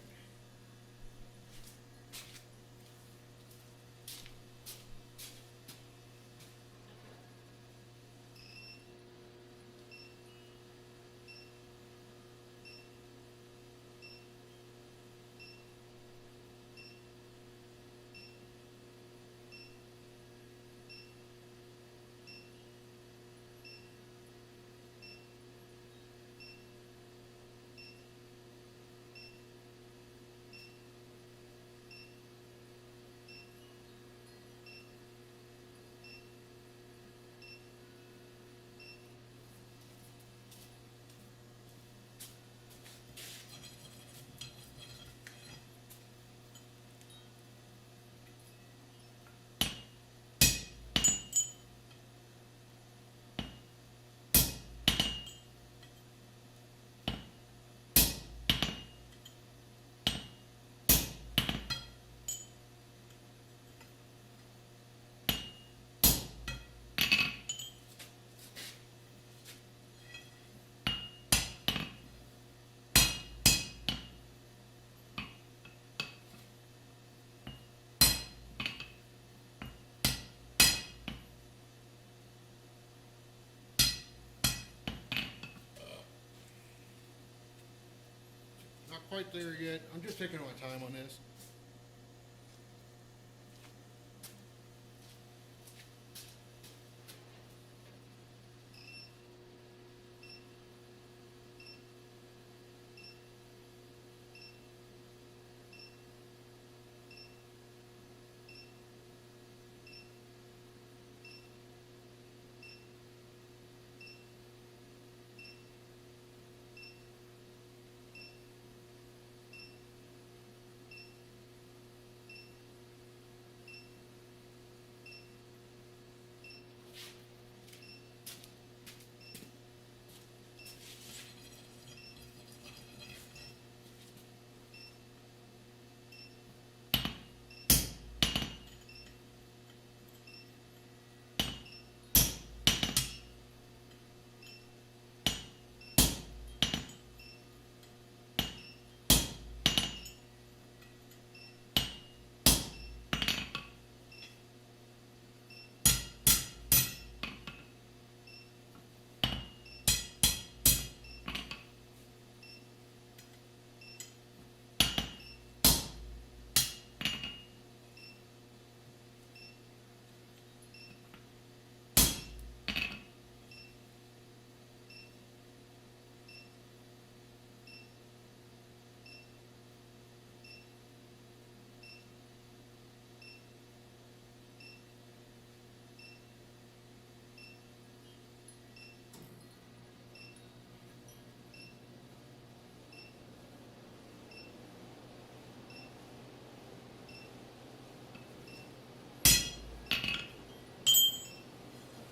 Not quite there yet. I'm just taking my time on this.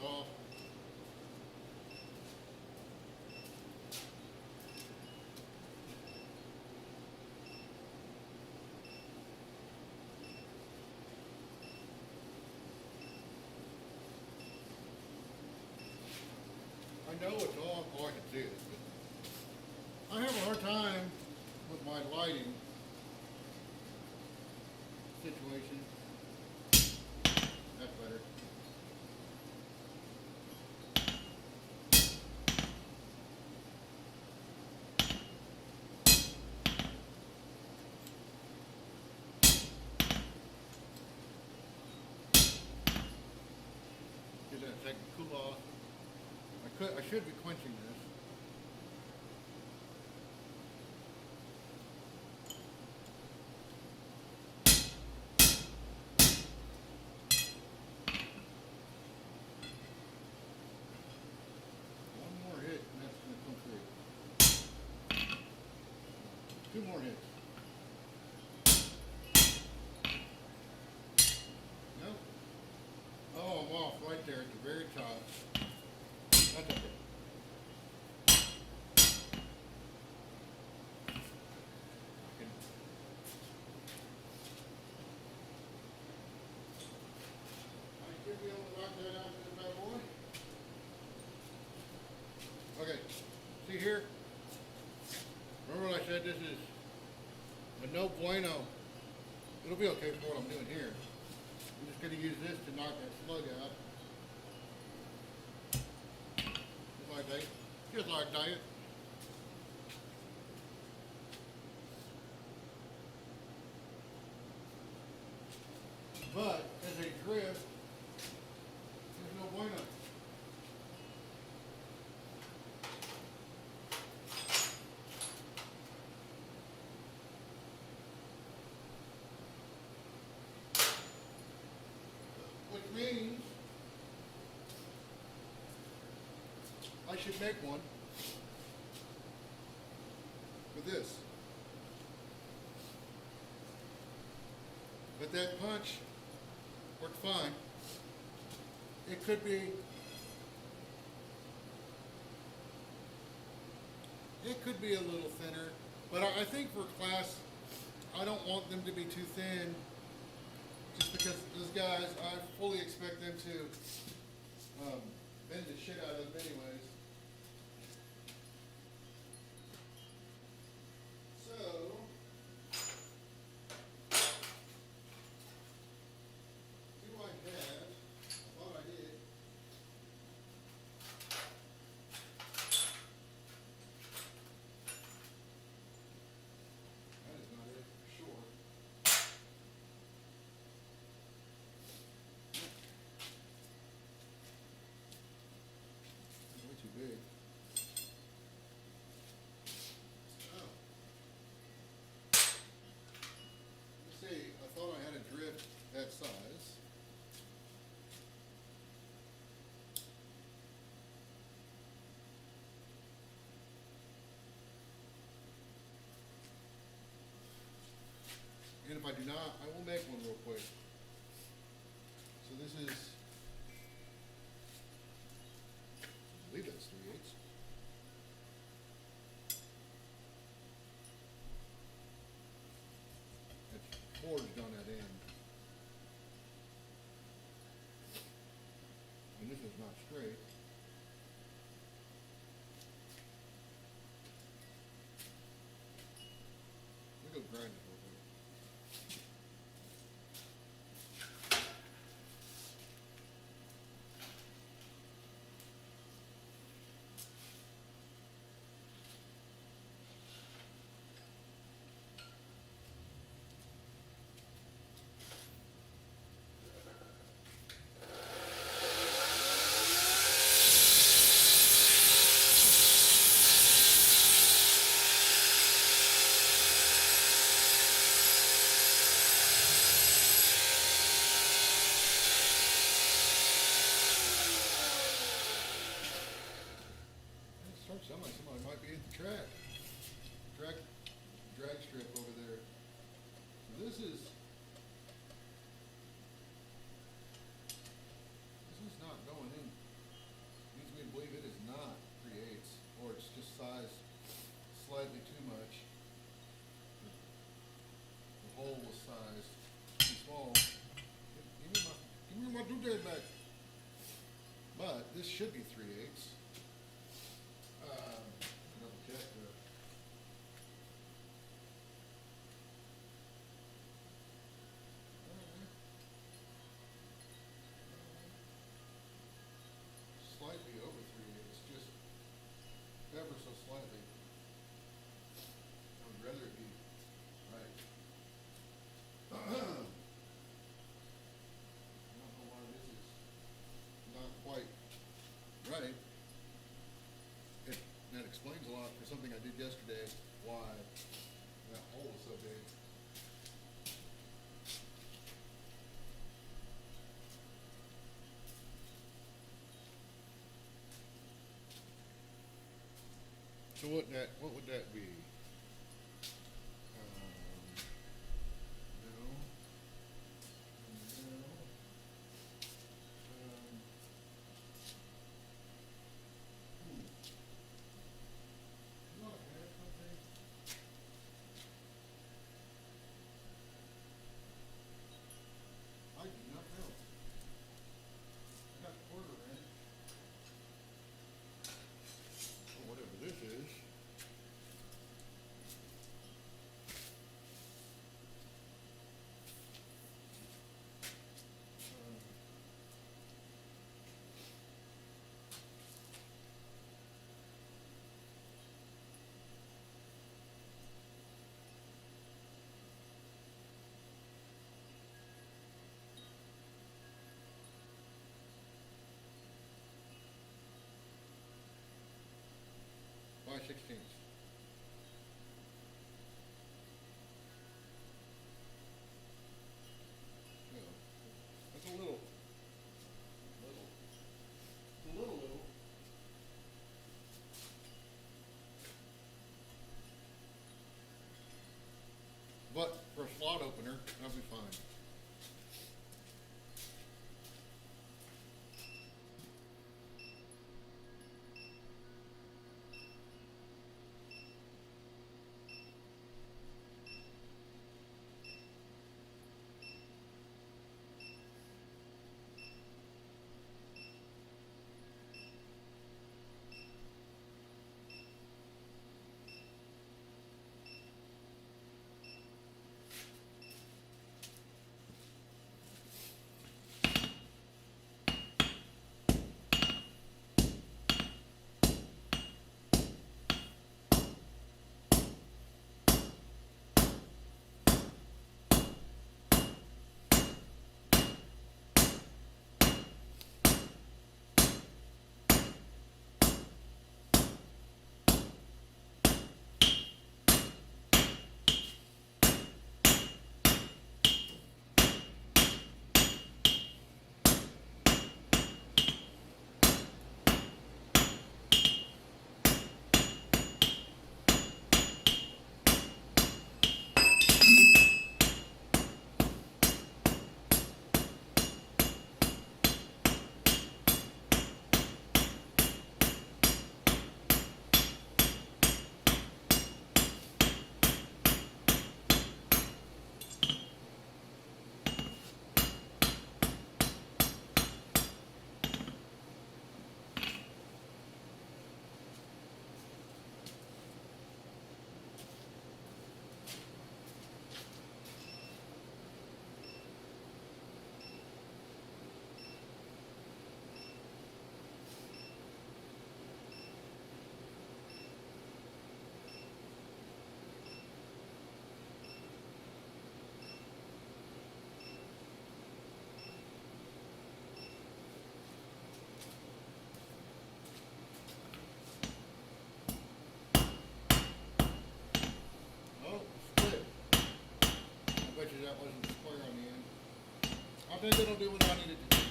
Off. I know it's off, all I can see it, but I have a hard time with my lighting situation. That's better. Get that second cool off. I should be quenching this. One more hit and that's gonna come through. Two more hits. Nope. Oh, I'm off right there at the very top. That's okay. I should be able to lock that out to the bad boy. Okay, see here? Remember what I said this is a no bueno. It'll be okay for what I'm doing here. I'm just gonna use this to knock that slug out. Just like that. Just like that. But as a drift, there's no bueno. Which means I should make one with this. But that punch worked fine. It could be a little thinner, but I think for class, I don't want them to be too thin, just because those guys, I fully expect them to bend the shit out of them anyways. So, do I have, I thought I did. That is not it for sure. It's way too big. Oh. Let's see, I thought I had a drift that size. And if I do not, I will make one real quick. So this is, I believe that's 3/8. It's forged on that end. And this is not straight. Let me go grind it real quick. It starts sounding like somebody might be at the track. Drag strip over there. So this is not going in. Leads me to believe it is not 3/8, or it's just sized slightly too much. The hole was sized too small. Give me my doodad back. But this should be 3/8. Double check the. Slightly over 3/8, just ever so slightly. I would rather it be right. I don't know why this is not quite right. That explains a lot for something I did yesterday, why that hole is so big. So what would that be? No. No. Look, I have something. I do not know. I got a quarter in. 5/16. So, that's a little, little. But for a slot opener, that'll be fine. Oh, split. I bet you that wasn't square on the end. I think it'll do what I need it to do.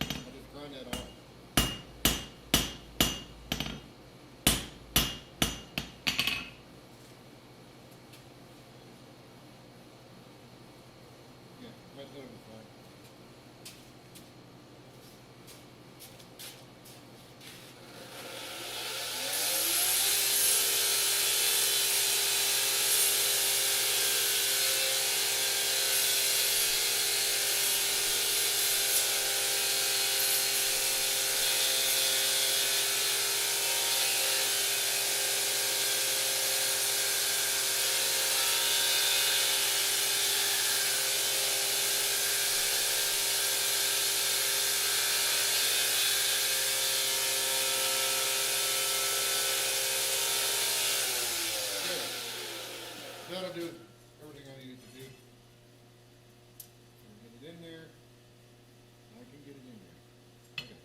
I'll just grind that off. Yeah, that'll be fine. Yeah. That'll do everything I needed to do. Get it in there. I can get it in there. Okay.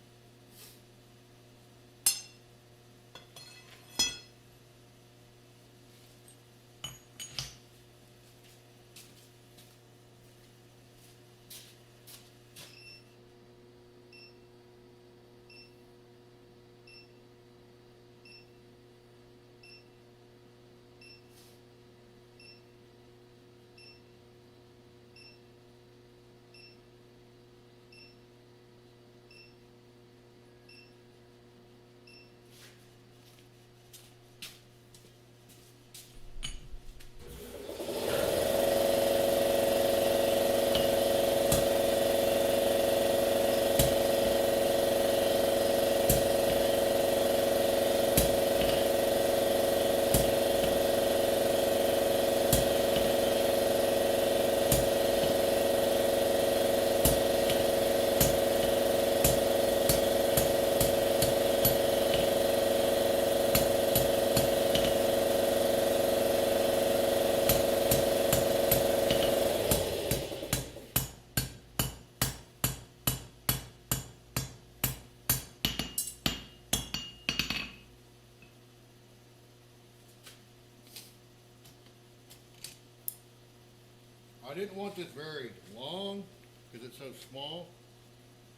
I didn't want this very long, because it's so small,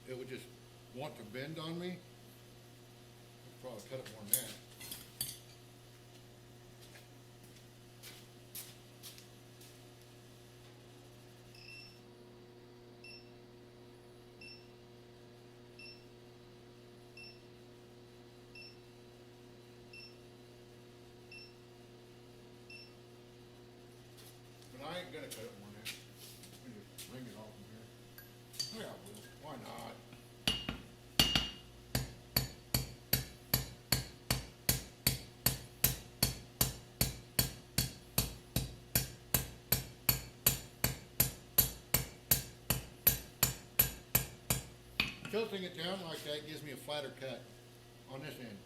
it would just want to bend on me. I'd probably cut it more than that. But I ain't gonna cut it more than that. Let me just bring it off from here. Yeah, I will. Why not? Tilting it down like that gives me a flatter cut on this end.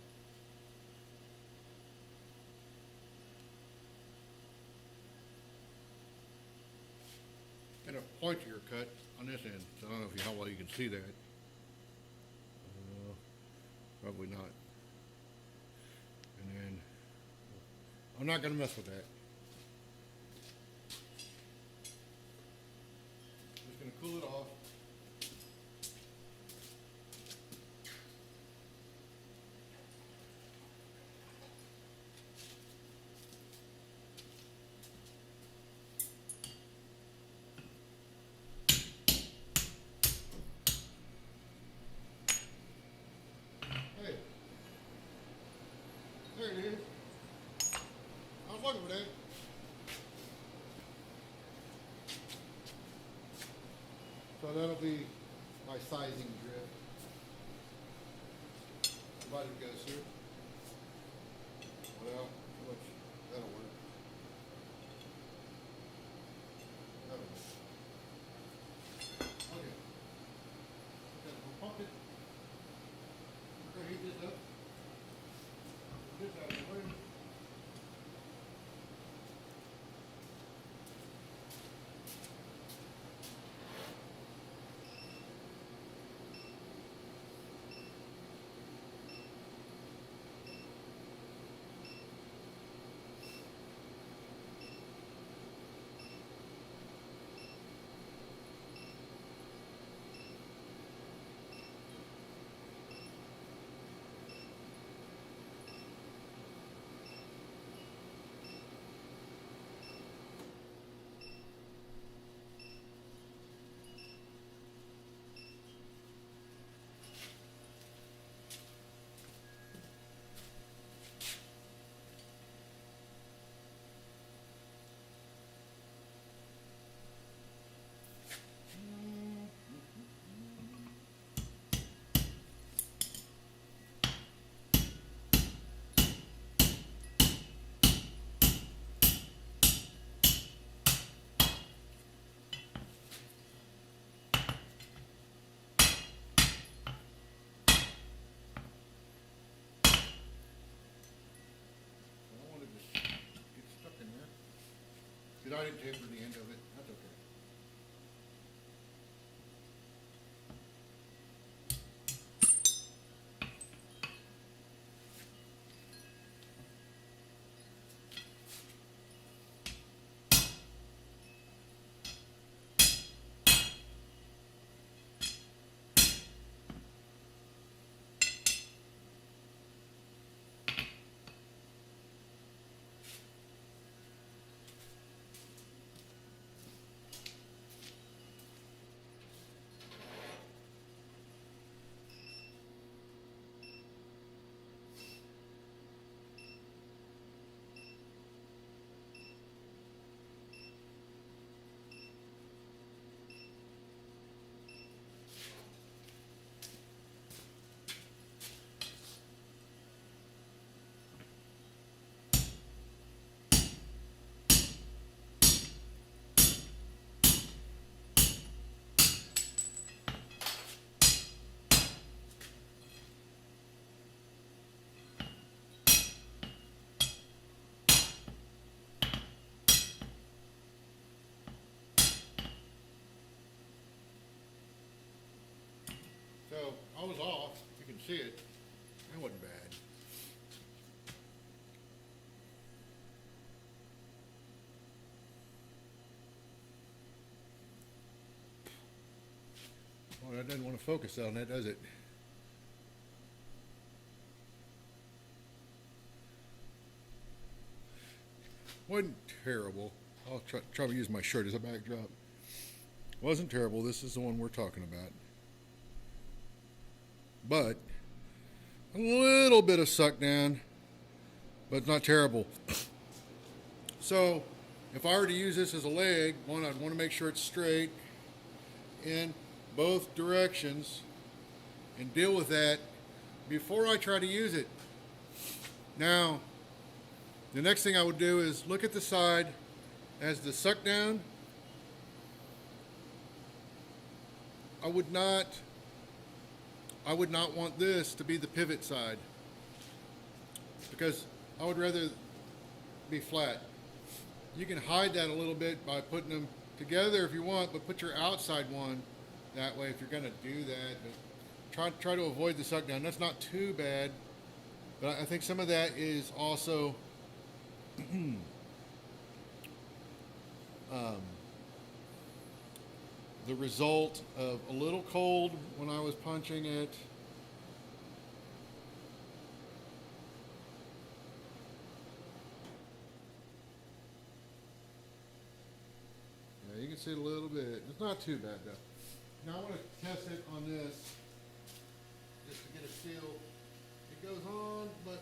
And a pointier cut on this end. So I don't know how well you can see that. Probably not. And then I'm not gonna mess with that. Just gonna cool it off. Hey, there it is. I was looking for that. So that'll be my sizing drip. Everybody goes through. Well, which that'll work. That'll work. Okay. Okay, we'll pump it. We're gonna heat this up. Get this out of the way. Because I didn't tamper the end of it. That's okay. So I was off. You can see it. That wasn't bad. Oh, that doesn't want to focus on that, does it? Wasn't terrible. I'll try to use my shirt as a backdrop. Wasn't terrible. This is the one we're talking about. But a little bit of suck down, but not terrible. So if I were to use this as a leg, one, I'd want to make sure it's straight in both directions and deal with that before I try to use it. Now, the next thing I would do is look at the side as the suck down. I would not want this to be the pivot side because I would rather be flat. You can hide that a little bit by putting them together if you want, but put your outside one that way if you're going to do that. But try to avoid the suck down. That's not too bad, but I think some of that is also the result of a little cold when I was punching it. Yeah, you can see it a little bit. It's not too bad though. Now I want to test it on this just to get a feel. It goes on, but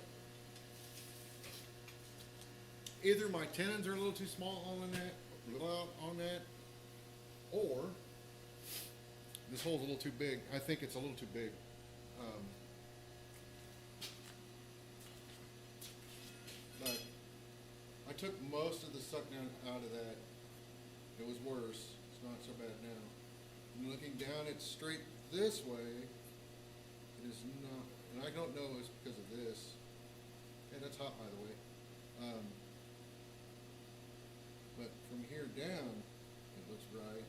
either my tendons are a little too small on that, or this hole's a little too big. I think it's a little too big. But I took most of the suck down out of that. It was worse. It's not so bad now. And looking down it straight this way, it is not, and I don't know it's because of this. Hey, that's hot, by the way. But from here down, it looks right.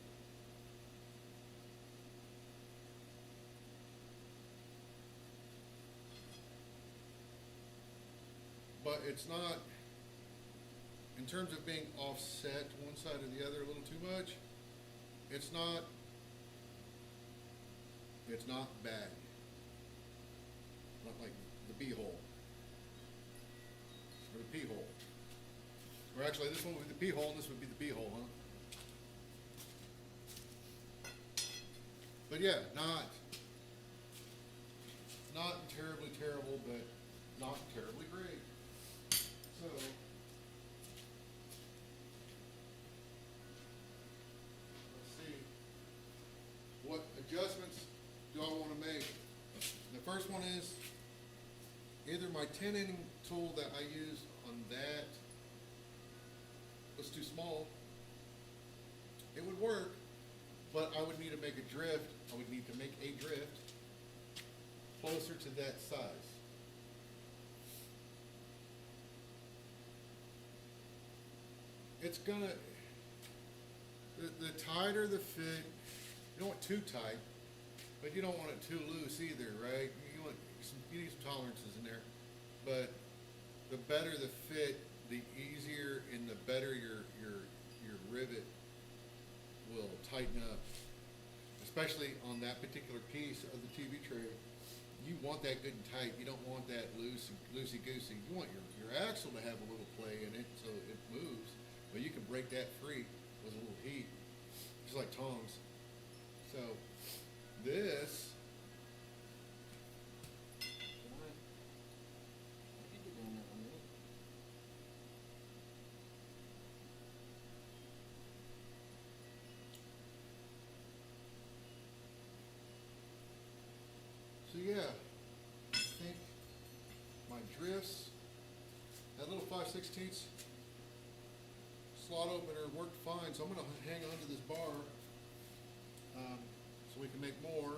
But it's not, in terms of being offset one side or the other a little too much, it's not bad. Not like the B hole. Or the P hole. Or actually, this one would be the P hole and this would be the B hole, huh? But yeah, not terribly terrible, but not terribly great. So, let's see. What adjustments do I want to make? The first one is either my 10-inning tool that I use on that was too small. It would work, but I would need to make a drift. I would need to make a drift closer to that size. It's gonna, the tighter the fit, you don't want too tight, but you don't want it too loose either, right? You need some tolerances in there, but the better the fit, the easier and the better your rivet will tighten up, especially on that particular piece of the TV tray. You want that good and tight. You don't want that loosey-goosey. You want your axle to have a little play in it so it moves, but you can break that free with a little heat, just like tongs. So this, so yeah, I think my drifts, that little 5/16 slot opener worked fine, so I'm going to hang on to this bar so we can make more.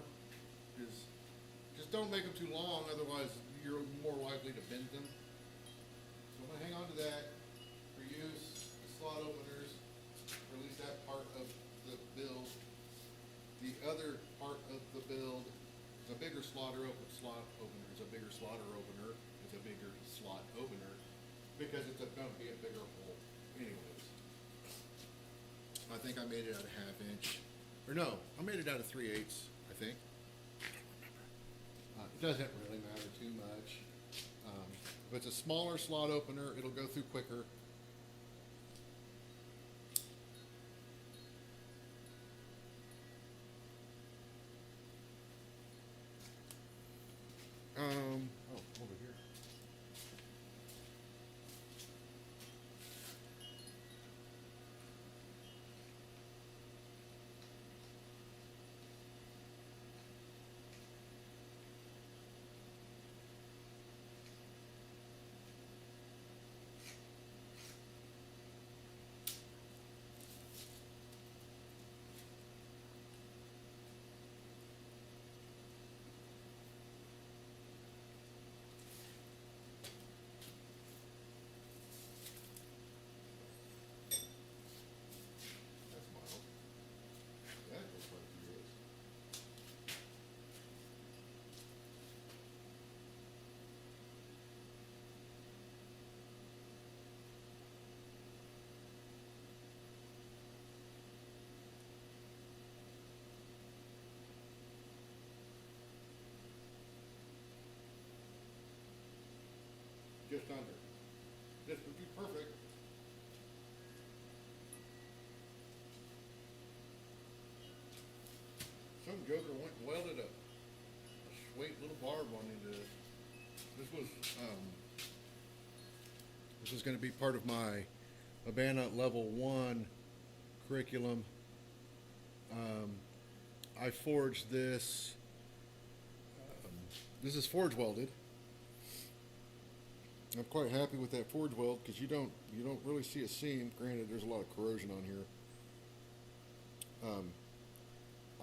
Just don't make them too long, otherwise you're more likely to bend them. So I'm going to hang on to that for use, the slot openers, or at least that part of the build. The other part of the build is a bigger slot opener. It's a bigger slaughter opener. It's a bigger slot opener because it's going to be a bigger hole. Anyways, I think I made it out of 1/2 inch. Or no, I made it out of 3/8. I think. It doesn't really matter too much. If it's a smaller slot opener, it'll go through quicker. Oh, over here. That's mild. That looks like it is. Just under. This would be perfect. Some joker went and welded a sweet little barb on into this. This was going to be part of my Abana Level 1 curriculum. I forged this. This is forge welded. I'm quite happy with that forge weld because you don't really see a seam. Granted, there's a lot of corrosion on here.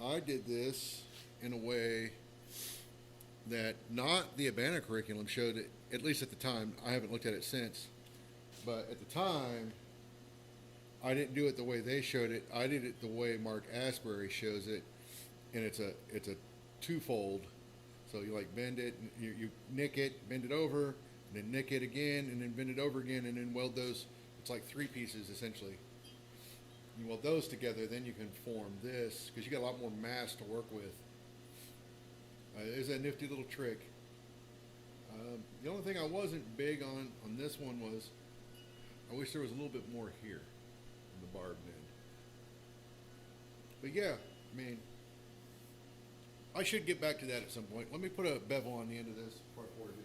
I did this in a way that not the Abana curriculum showed it, at least at the time. I haven't looked at it since, but at the time, I didn't do it the way they showed it. I did it the way Mark Asbury shows it, and it's a twofold. So you like bend it, and you nick it, bend it over, and then nick it again, and then bend it over again, and then weld those. It's like three pieces essentially. You weld those together, then you can form this because you got a lot more mass to work with. There's a nifty little trick. The only thing I wasn't big on this one was I wish there was a little bit more here in the barbed end. But yeah, I mean, I should get back to that at some point. Let me put a bevel on the end of this before I forge it.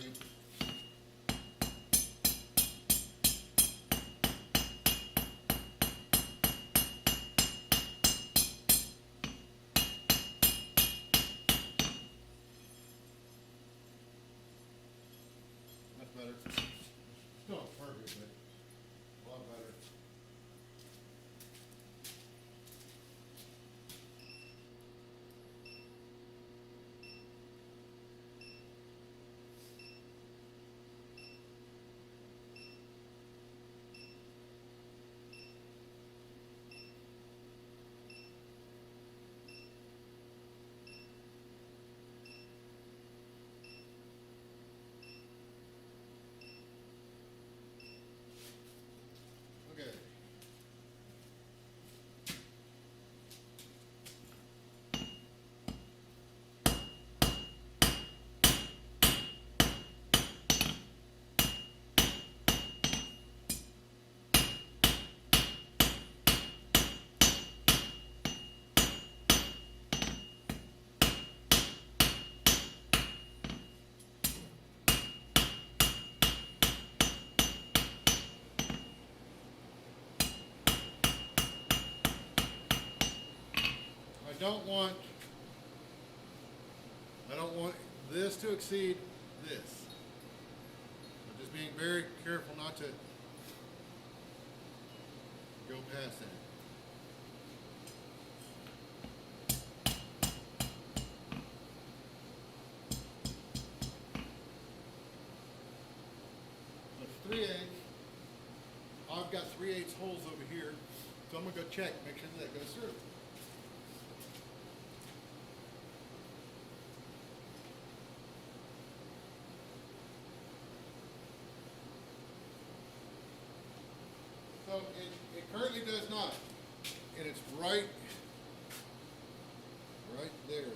you. That's better. Still not perfect, but a lot better. Okay. I don't want this to exceed this. I'm just being very careful not to go past that. That's 3/8. I've got 3/8 holes over here, so I'm gonna go check, make sure that goes through. So it currently does not, and it's right there.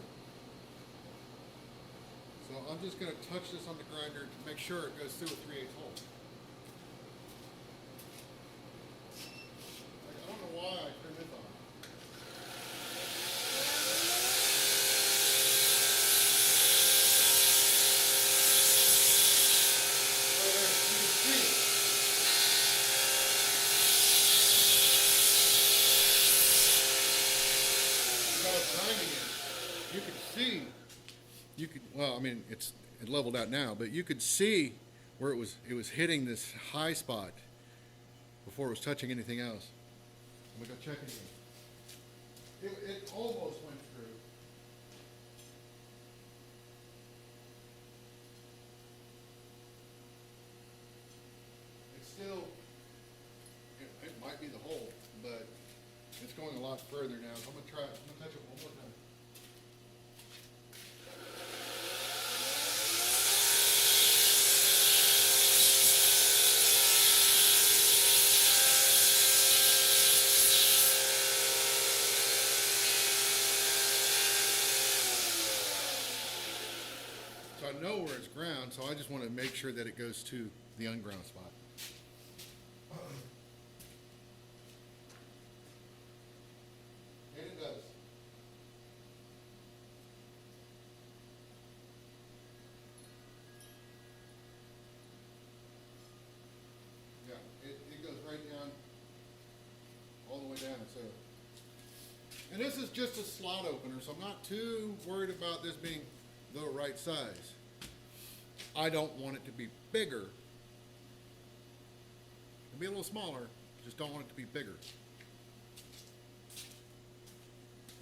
So I'm just going to touch this on the grinder to make sure it goes through a 3/8 hole. I don't know why I turned this on. So there, you can see it. While it's grinding it, you can see. Well, I mean, it leveled out now, but you could see where it was hitting this high spot before it was touching anything else. I'm gonna go check it again. It almost went through. It's still, it might be the hole, but it's going a lot further now. So I'm gonna touch it one more time. So I know where it's ground, so I just want to make sure that it goes to the unground spot. And it does. Yeah, it goes right down, all the way down, so. And this is just a slot opener, so I'm not too worried about this being the right size. I don't want it to be bigger. It'll be a little smaller, just don't want it to be bigger.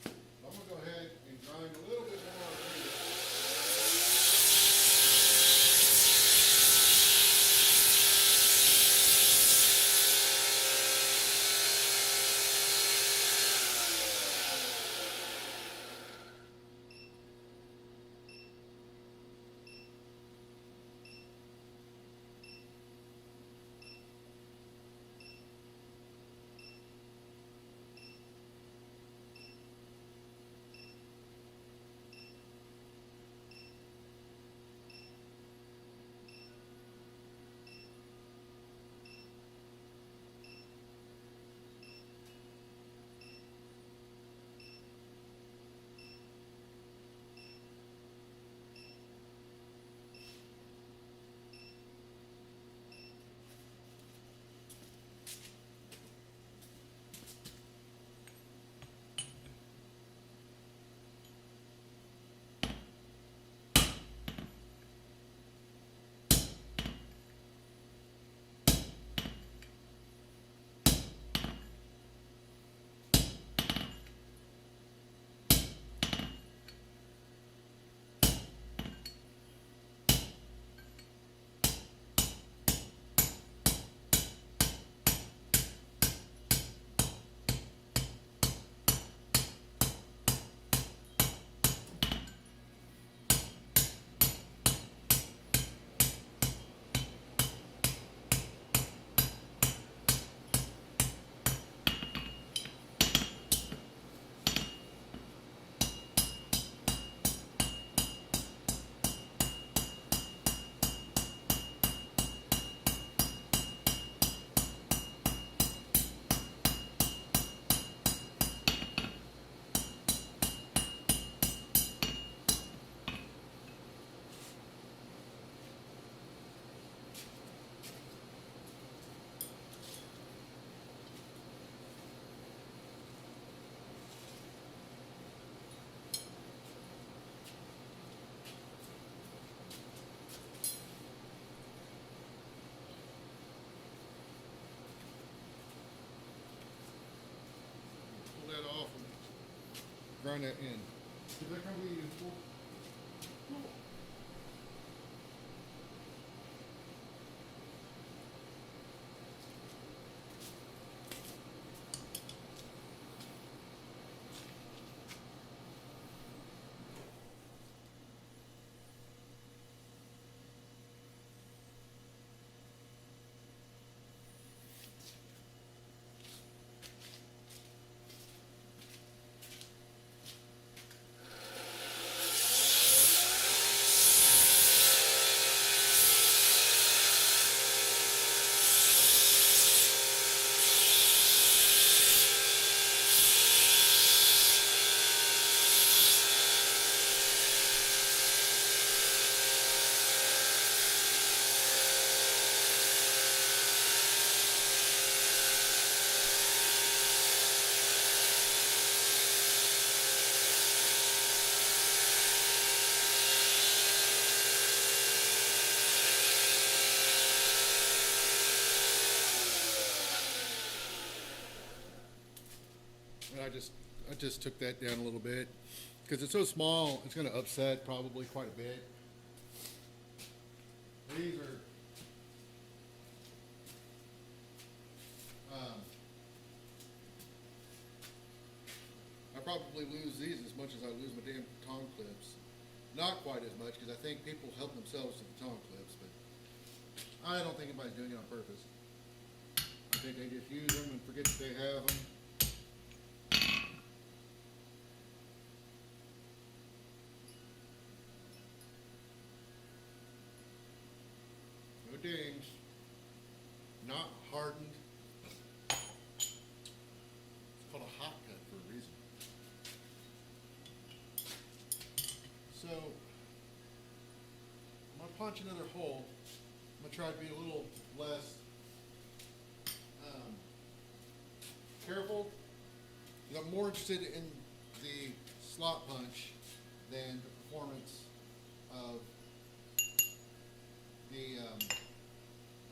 I'm gonna go ahead and grind a little bit more on here. grind that in. Is that gonna be useful? And I just took that down a little bit because it's so small. It's going to upset probably quite a bit. These are I probably lose these as much as I lose my damn tong clips. Not quite as much because I think people help themselves to the tong clips, but I don't think anybody's doing it on purpose. I think they just use them and forget that they have them. No dings. Not hardened. It's called a hot cut for a reason. So, I'm going to punch another hole. I'm going to try to be a little less careful. Because I'm more interested in the slot punch than the performance of the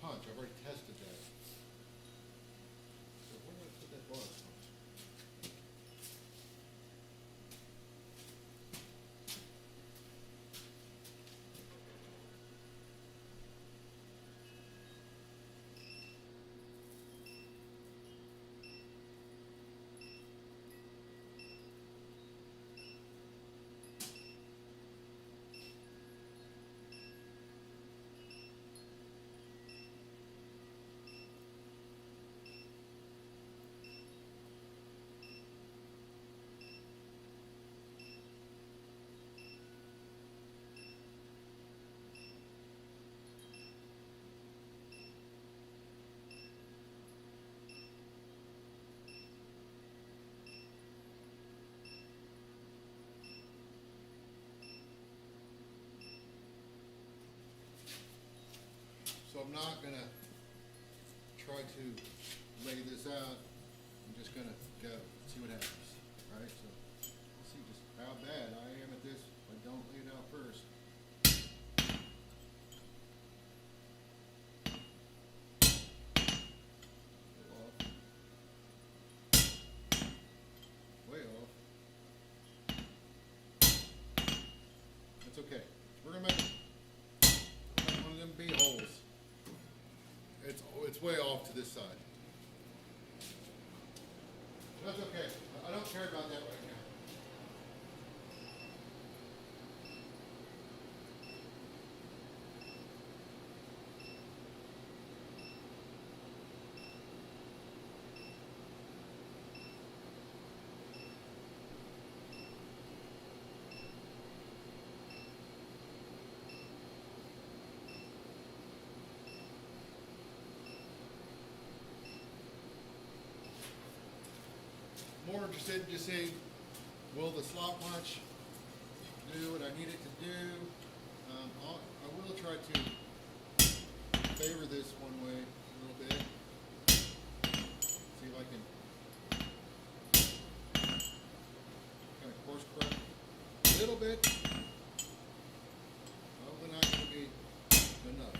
punch. I've already tested that. So where did I put that bar from? So I'm not gonna try to lay this out. I'm just gonna go see what happens. All right, so let's see just how bad I am at this if I don't lay it out first. Off. Way off. That's okay. We're gonna make one of them B-holes. It's way off to this side. That's okay. I don't care about that right now. More interested in just saying, will the slot punch do what I need it to do? I will try to favor this one way a little bit. See if I can kind of course correct a little bit. Probably not going to be enough.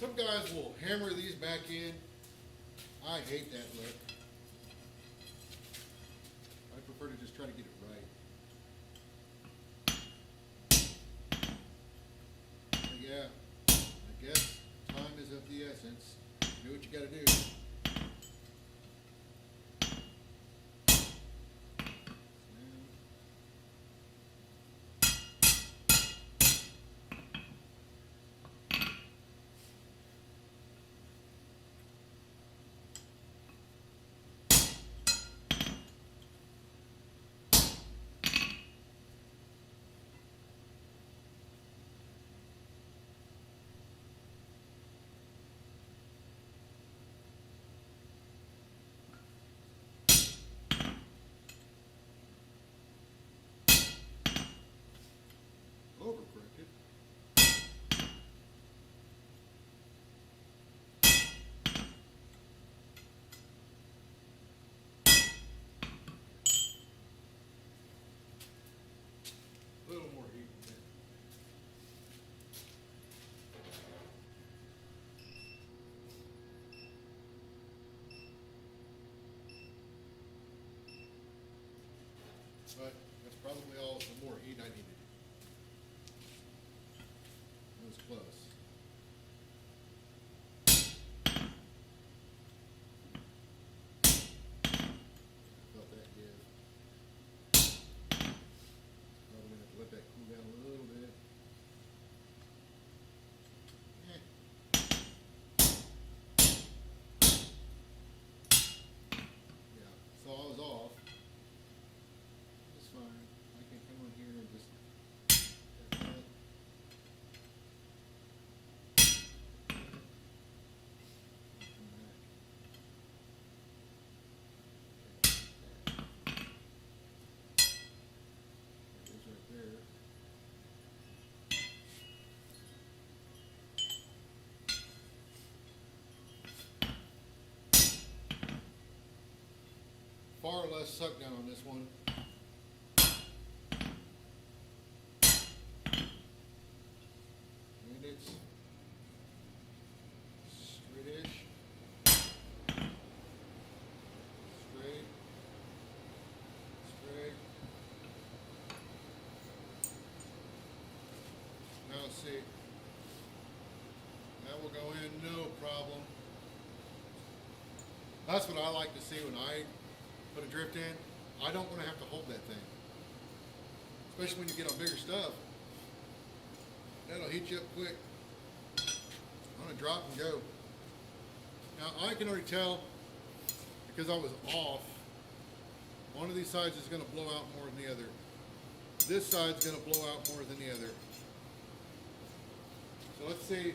Some guys will hammer these back in. I hate that look. I prefer to just try to get it right. But yeah, I guess time is of the essence. Do what you gotta do. Overcorrected. A little more heat in there. But that's probably all the more heat I needed. It was close. Felt that give. Probably gonna have to let that cool down a little bit. Eh. Yeah, so I was off. It's fine. I can come on here and just tap that. Come back. There it is right there. Far less suck down on this one. And it's straight-ish. Straight. Straight. Now let's see. That will go in no problem. That's what I like to see when I put a drift in. I don't want to have to hold that thing. Especially when you get on bigger stuff. That'll heat you up quick. I'm gonna drop and go. Now I can already tell, because I was off, one of these sides is gonna blow out more than the other. This side's gonna blow out more than the other. So let's see.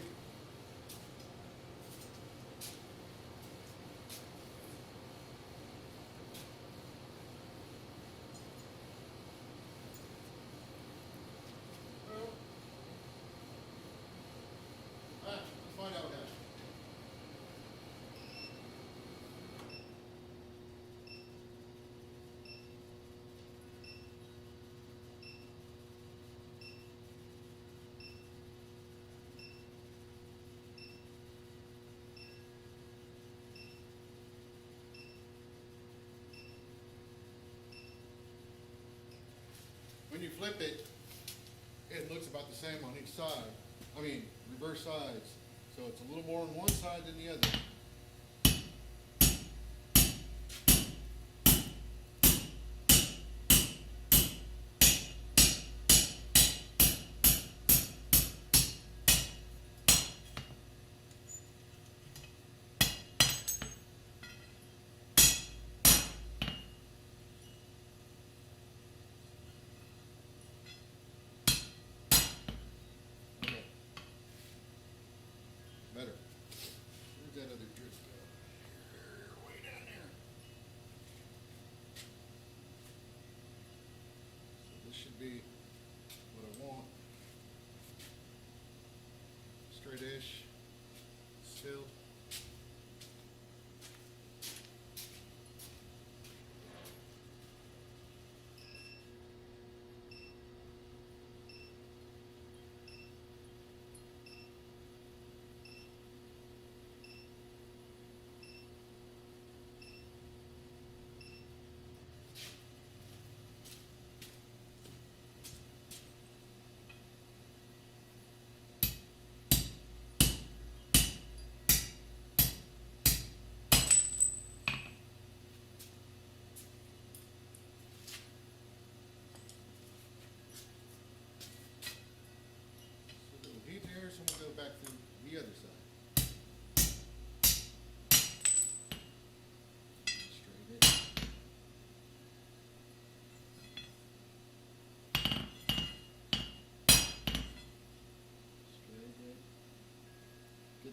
Let's find out now. When you flip it, it looks about the same on each side. I mean, reverse sides. So it's a little more on one side than the other. Okay. Better. Where's that other drift go? Here, way down there. So this should be what I want. Straight-ish. Still.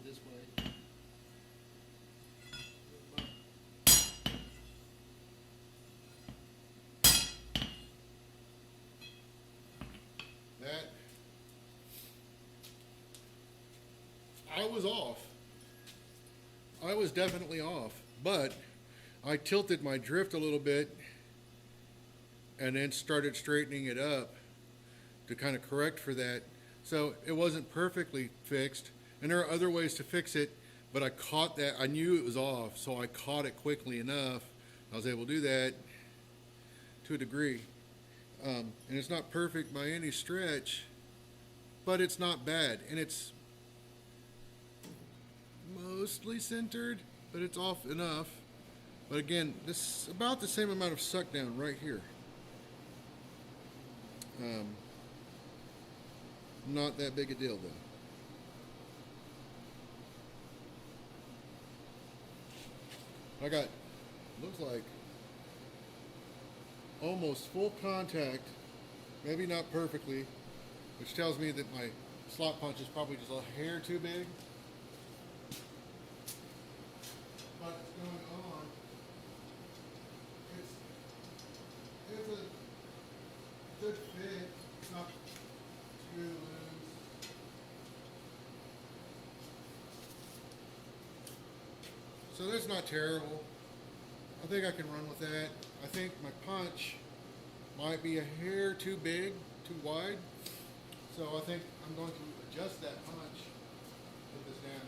it this way. That, I was off. I was definitely off, but I tilted my drift a little bit and then started straightening it up to kind of correct for that. So it wasn't perfectly fixed, and there are other ways to fix it, but I caught that. I knew it was off, so I caught it quickly enough. I was able to do that to a degree. And it's not perfect by any stretch, but it's not bad, and it's mostly centered, but it's off enough. But again, this is about the same amount of suck down right here. Not that big a deal though. I got, looks like almost full contact, maybe not perfectly, which tells me that my slot punch is probably just a hair too big. What's going on? It's a good fit. It's not too loose. So that's not terrible. I think I can run with that. I think my punch might be a hair too big, too wide. So I think I'm going to adjust that punch. Put this down.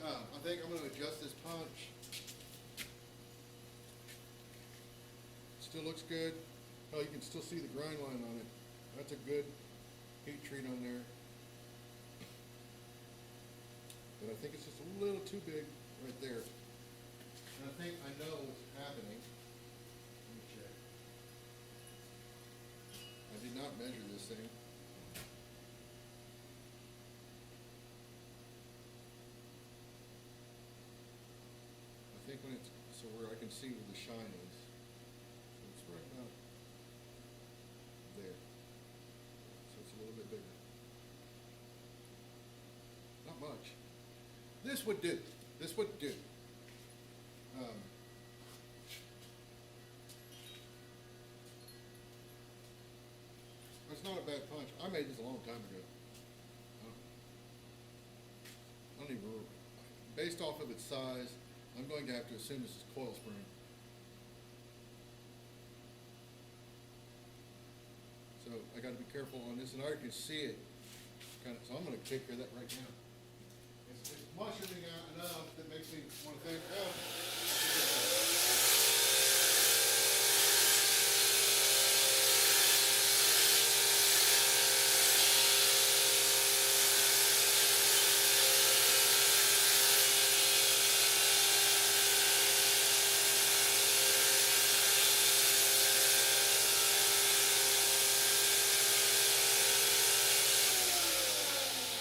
I think I'm going to adjust this punch. Still looks good. Oh, you can still see the grind line on it. That's a good heat treat on there. But I think it's just a little too big right there. And I think I know what's happening. Let me check. I did not measure this thing. I think when it's, so where I can see where the shine is. So it's right about there. So it's a little bit bigger. Not much. This would do. This would do. It's not a bad punch. I made this a long time ago. I don't even remember. Based off of its size, I'm going to have to assume this is coil spring. So I got to be careful on this, and I already can see it. Kind of, so I'm going to take care of that right now. It's mushrooming out enough that makes me want to think, oh.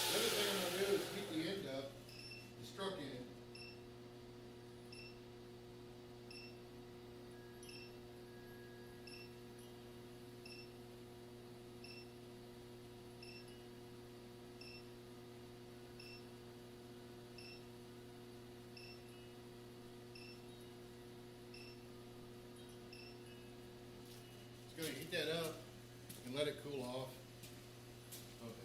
The other thing I'm going to do is keep the end up, the struck end. Just going to heat that up and let it cool off.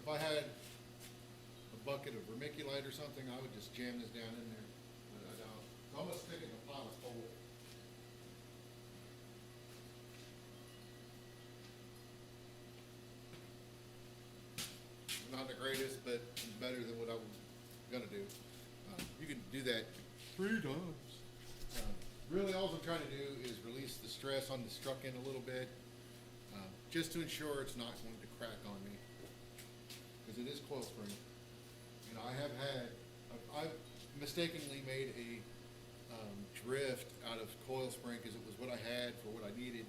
If I had a bucket of vermiculite or something, I would just jam this down in there, but I don't. So I'm going to stick it in a pot of coal. Not the greatest, but it's better than what I was going to do. You can do that 3 times. Really all I'm trying to do is release the stress on the struck end a little bit, just to ensure it's not going to crack on me. Because it is coil spring. And I have had, I've mistakenly made a drift out of coil spring because it was what I had for what I needed,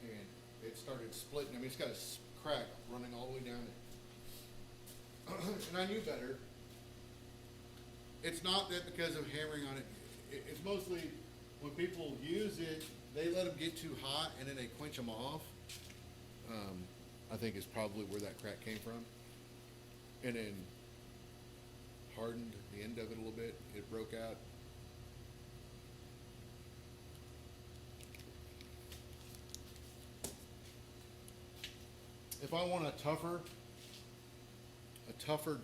and it started splitting. I mean, it's got a crack running all the way down it. And I knew better. It's not that because of hammering on it. It's mostly when people use it, they let them get too hot and then they quench them off. I think is probably where that crack came from. And then hardened the end of it a little bit. It broke out. If I want a tougher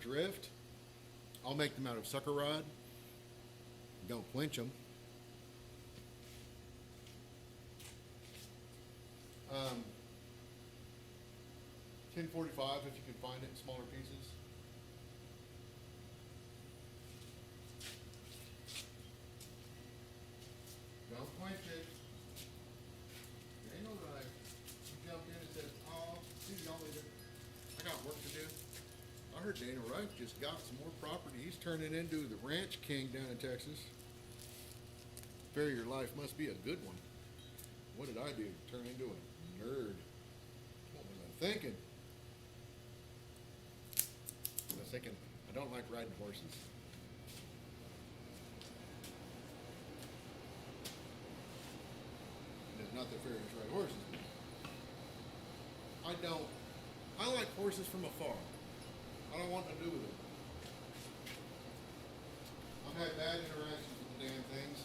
drift, I'll make them out of sucker rod. Don't quench them. 1045 if you can find it in smaller pieces. Don't quench it. There ain't no right. You jump in and said, oh, see y'all later. I got work to do. I heard Dana Wright just got some more property. He's turning into the ranch king down in Texas. Farrier life must be a good one. What did I do? Turn into a nerd. What was I thinking? I was thinking, I don't like riding horses. And it's not that Farriers ride horses. I don't. I like horses from afar. I don't want to do with them. I've had bad interactions with the damn things.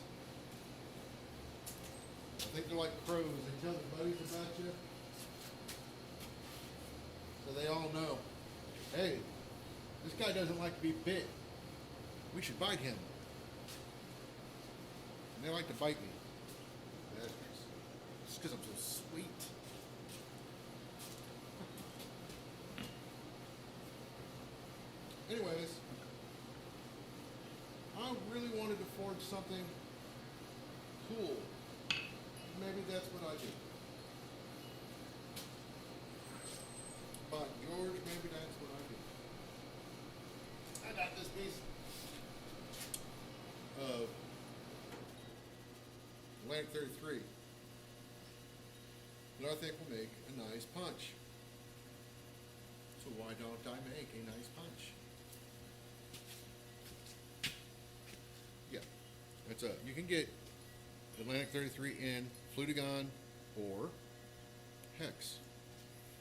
I think they're like crows. They tell their buddies about you. So they all know, hey, this guy doesn't like to be bit. We should bite him. And they like to bite me. Bastards. Just because I'm so sweet. Anyways, I really wanted to forge something cool. Maybe that's what I do. But George, maybe that's what I do. I got this piece of Atlantic 33 that I think will make a nice punch. So why don't I make a nice punch? Yeah, it's you can get Atlantic 33 in Flutagon or hex.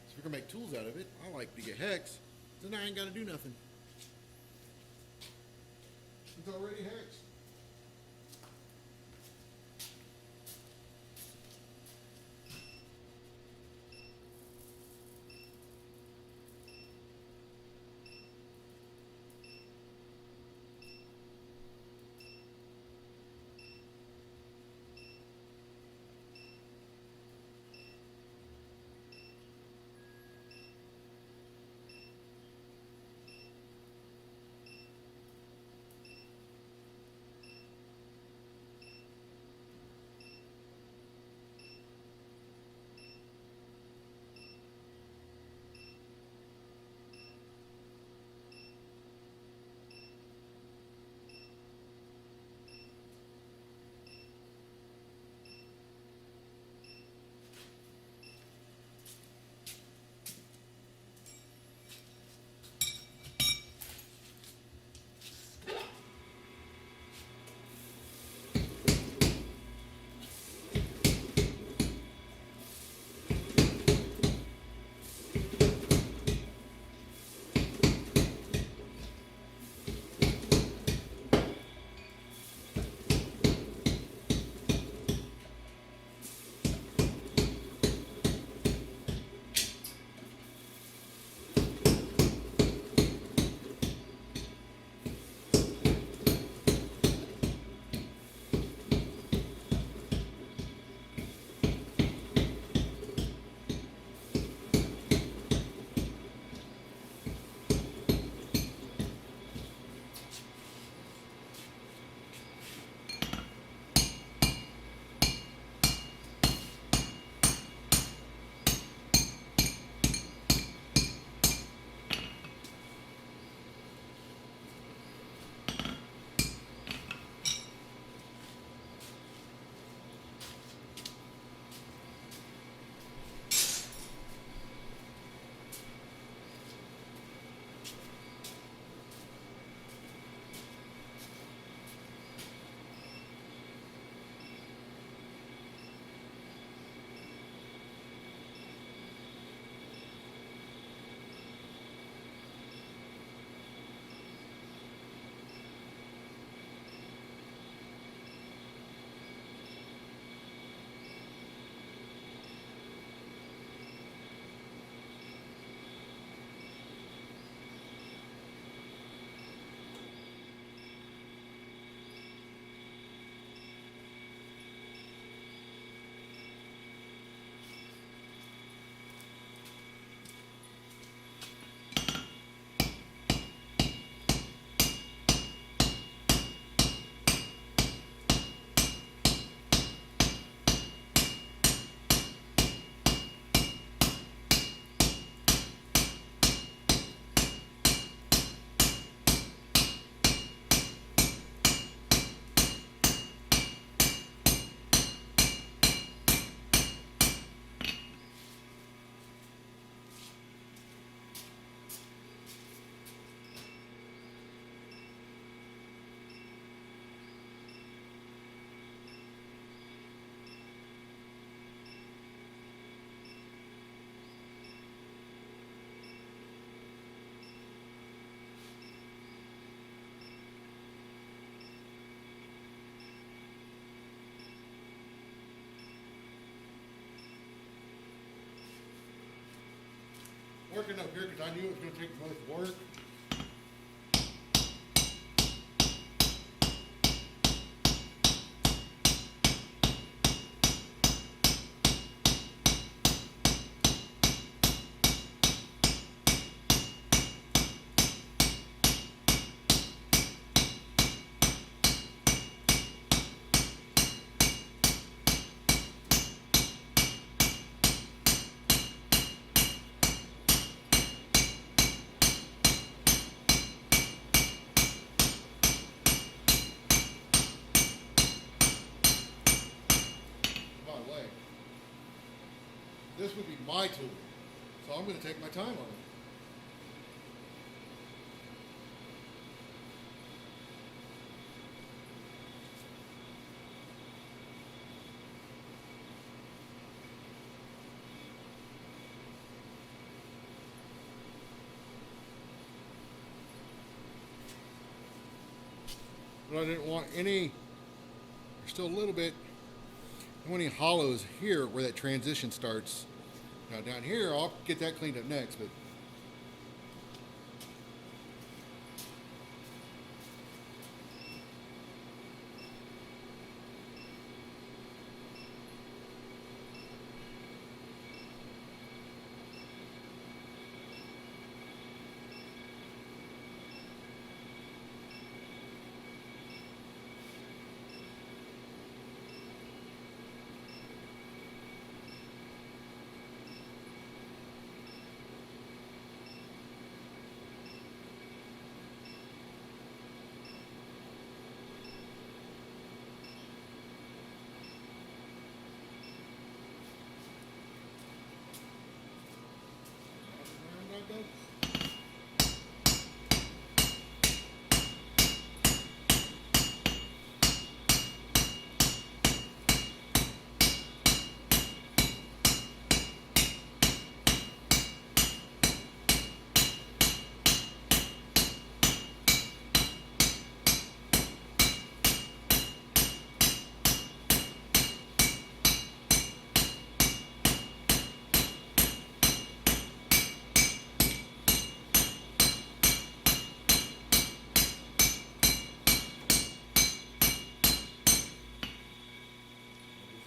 So if we're gonna make tools out of it, I like to get hex, then I ain't gotta do nothing. It's already hexed. darken up here because I knew it was going to take the most work. By the way, this would be my tool, so I'm going to take my time on it. But I didn't want any, there's still a little bit, I don't want any hollows here where that transition starts. Now down here, I'll get that cleaned up next, but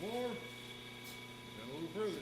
more, and a little further.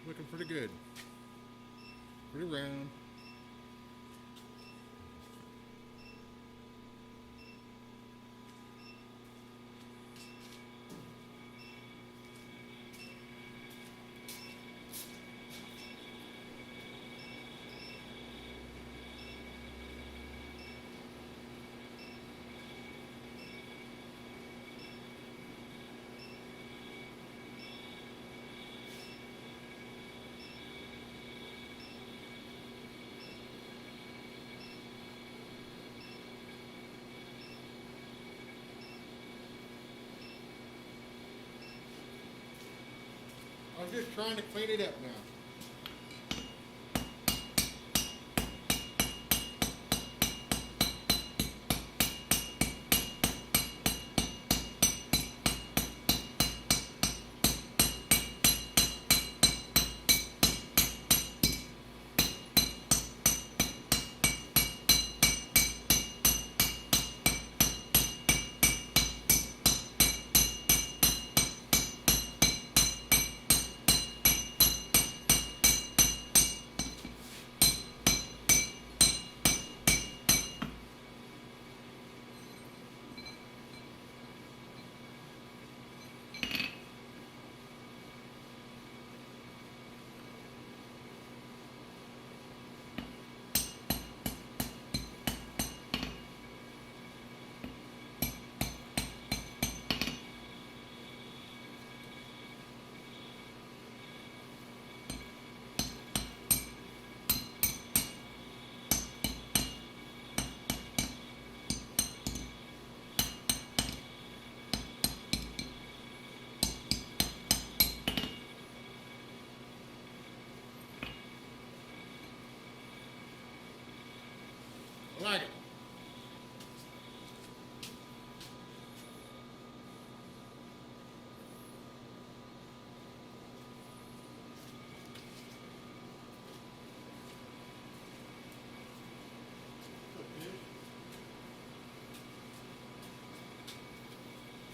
Looking pretty good. Pretty round. I'm just trying to clean it up now.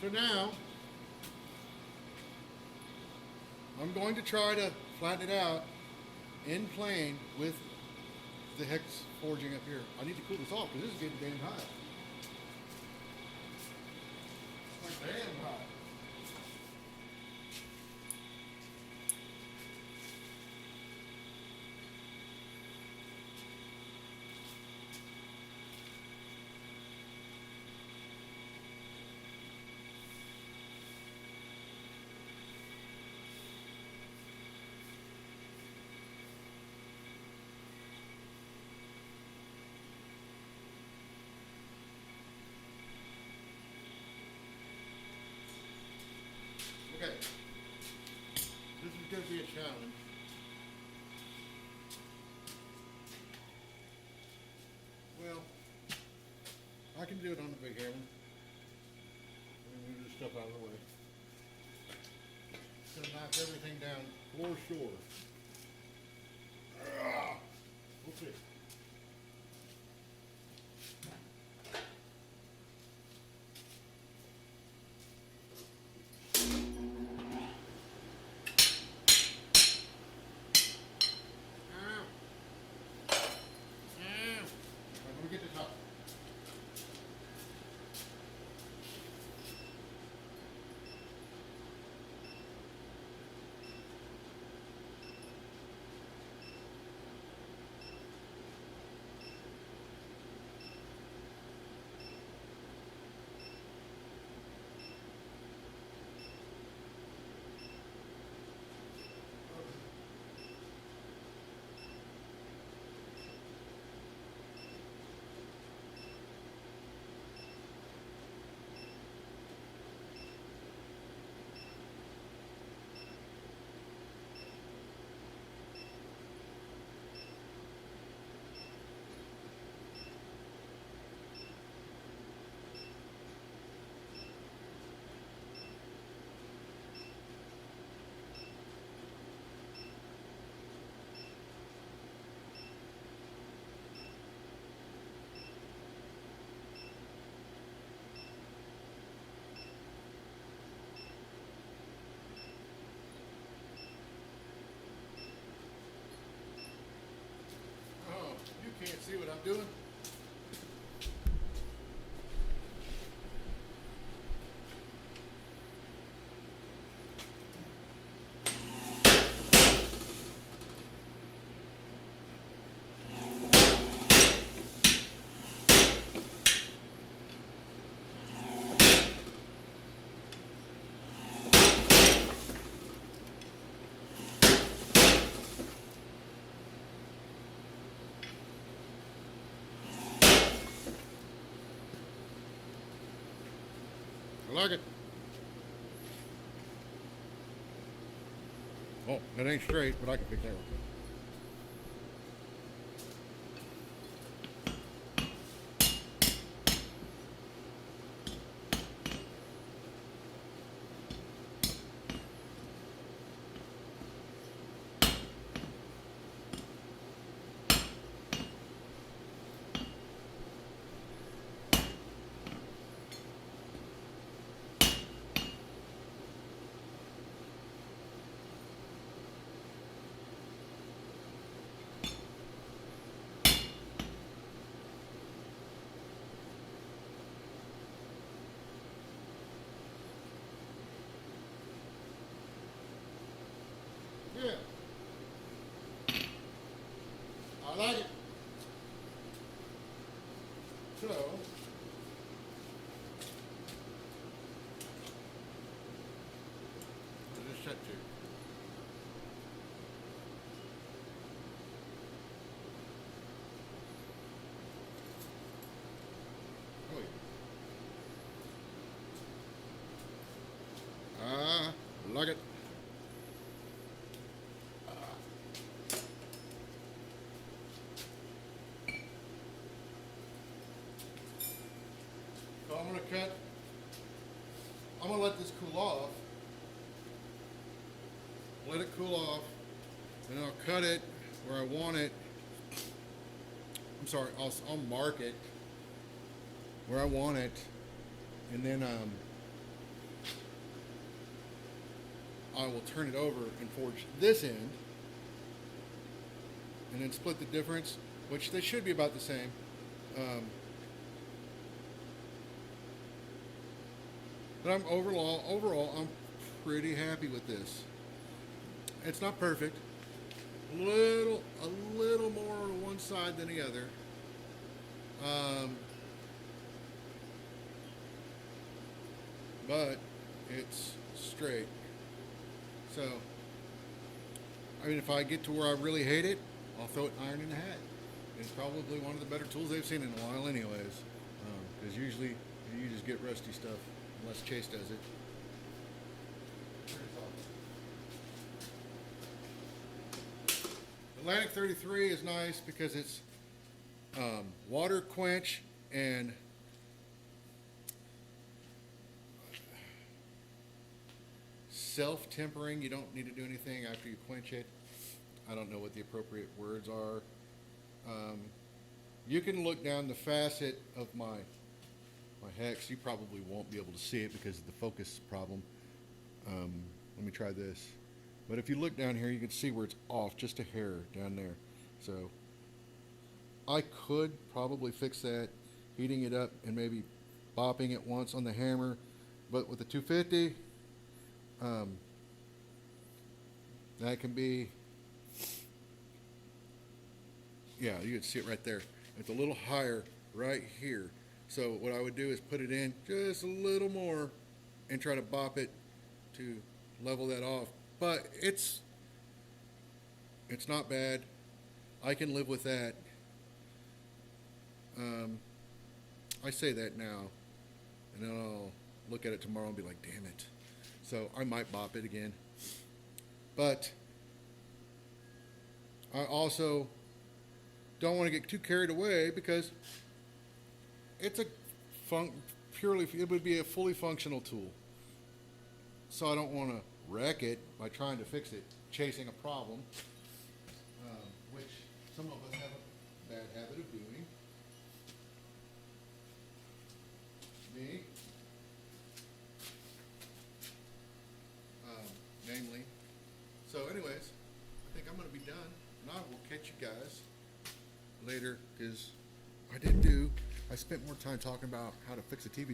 So now, I'm going to try to flatten it out in plane with the hex forging up here. I need to cool this off because this is getting damn hot. It's like damn hot. Okay. This is going to be a challenge. Well, I can do it on the big hammer. Move this stuff out of the way. It's going to knock everything down for sure. We'll see. Let me get the top. Oh, you can't see what I'm doing? I like it. Oh, that ain't straight, but I can fix that one. Yeah. I like it. So, what is this set to? Oh, yeah. Like it. So I'm going to let this cool off. Let it cool off, and I'll cut it where I want it. I'm sorry, I'll mark it where I want it, and then I will turn it over and forge this end, and then split the difference, which they should be about the same. But overall, I'm pretty happy with this. It's not perfect. A little more on one side than the other. But it's straight. So, I mean, if I get to where I really hate it, I'll throw it iron in the hat. It's probably one of the better tools they've seen in a while anyways. Because usually you just get rusty stuff unless Chase does it. Atlantic 33 is nice because it's water quench and self-tempering. You don't need to do anything after you quench it. I don't know what the appropriate words are. You can look down the facet of my hex. You probably won't be able to see it because of the focus problem. Let me try this. But if you look down here, you can see where it's off just a hair down there. So I could probably fix that, heating it up and maybe bopping it once on the hammer. But with the 250, that can be, yeah, you can see it right there. It's a little higher right here. So what I would do is put it in just a little more and try to bop it to level that off. But it's not bad. I can live with that. I say that now, and then I'll look at it tomorrow and be like, damn it. So I might bop it again. But I also don't want to get too carried away because it's a it would be a fully functional tool. So I don't want to wreck it by trying to fix it, chasing a problem, which some of us have a bad habit of doing. Me, namely. So anyways, I think I'm going to be done, and I will catch you guys later, because I spent more time talking about how to fix a TV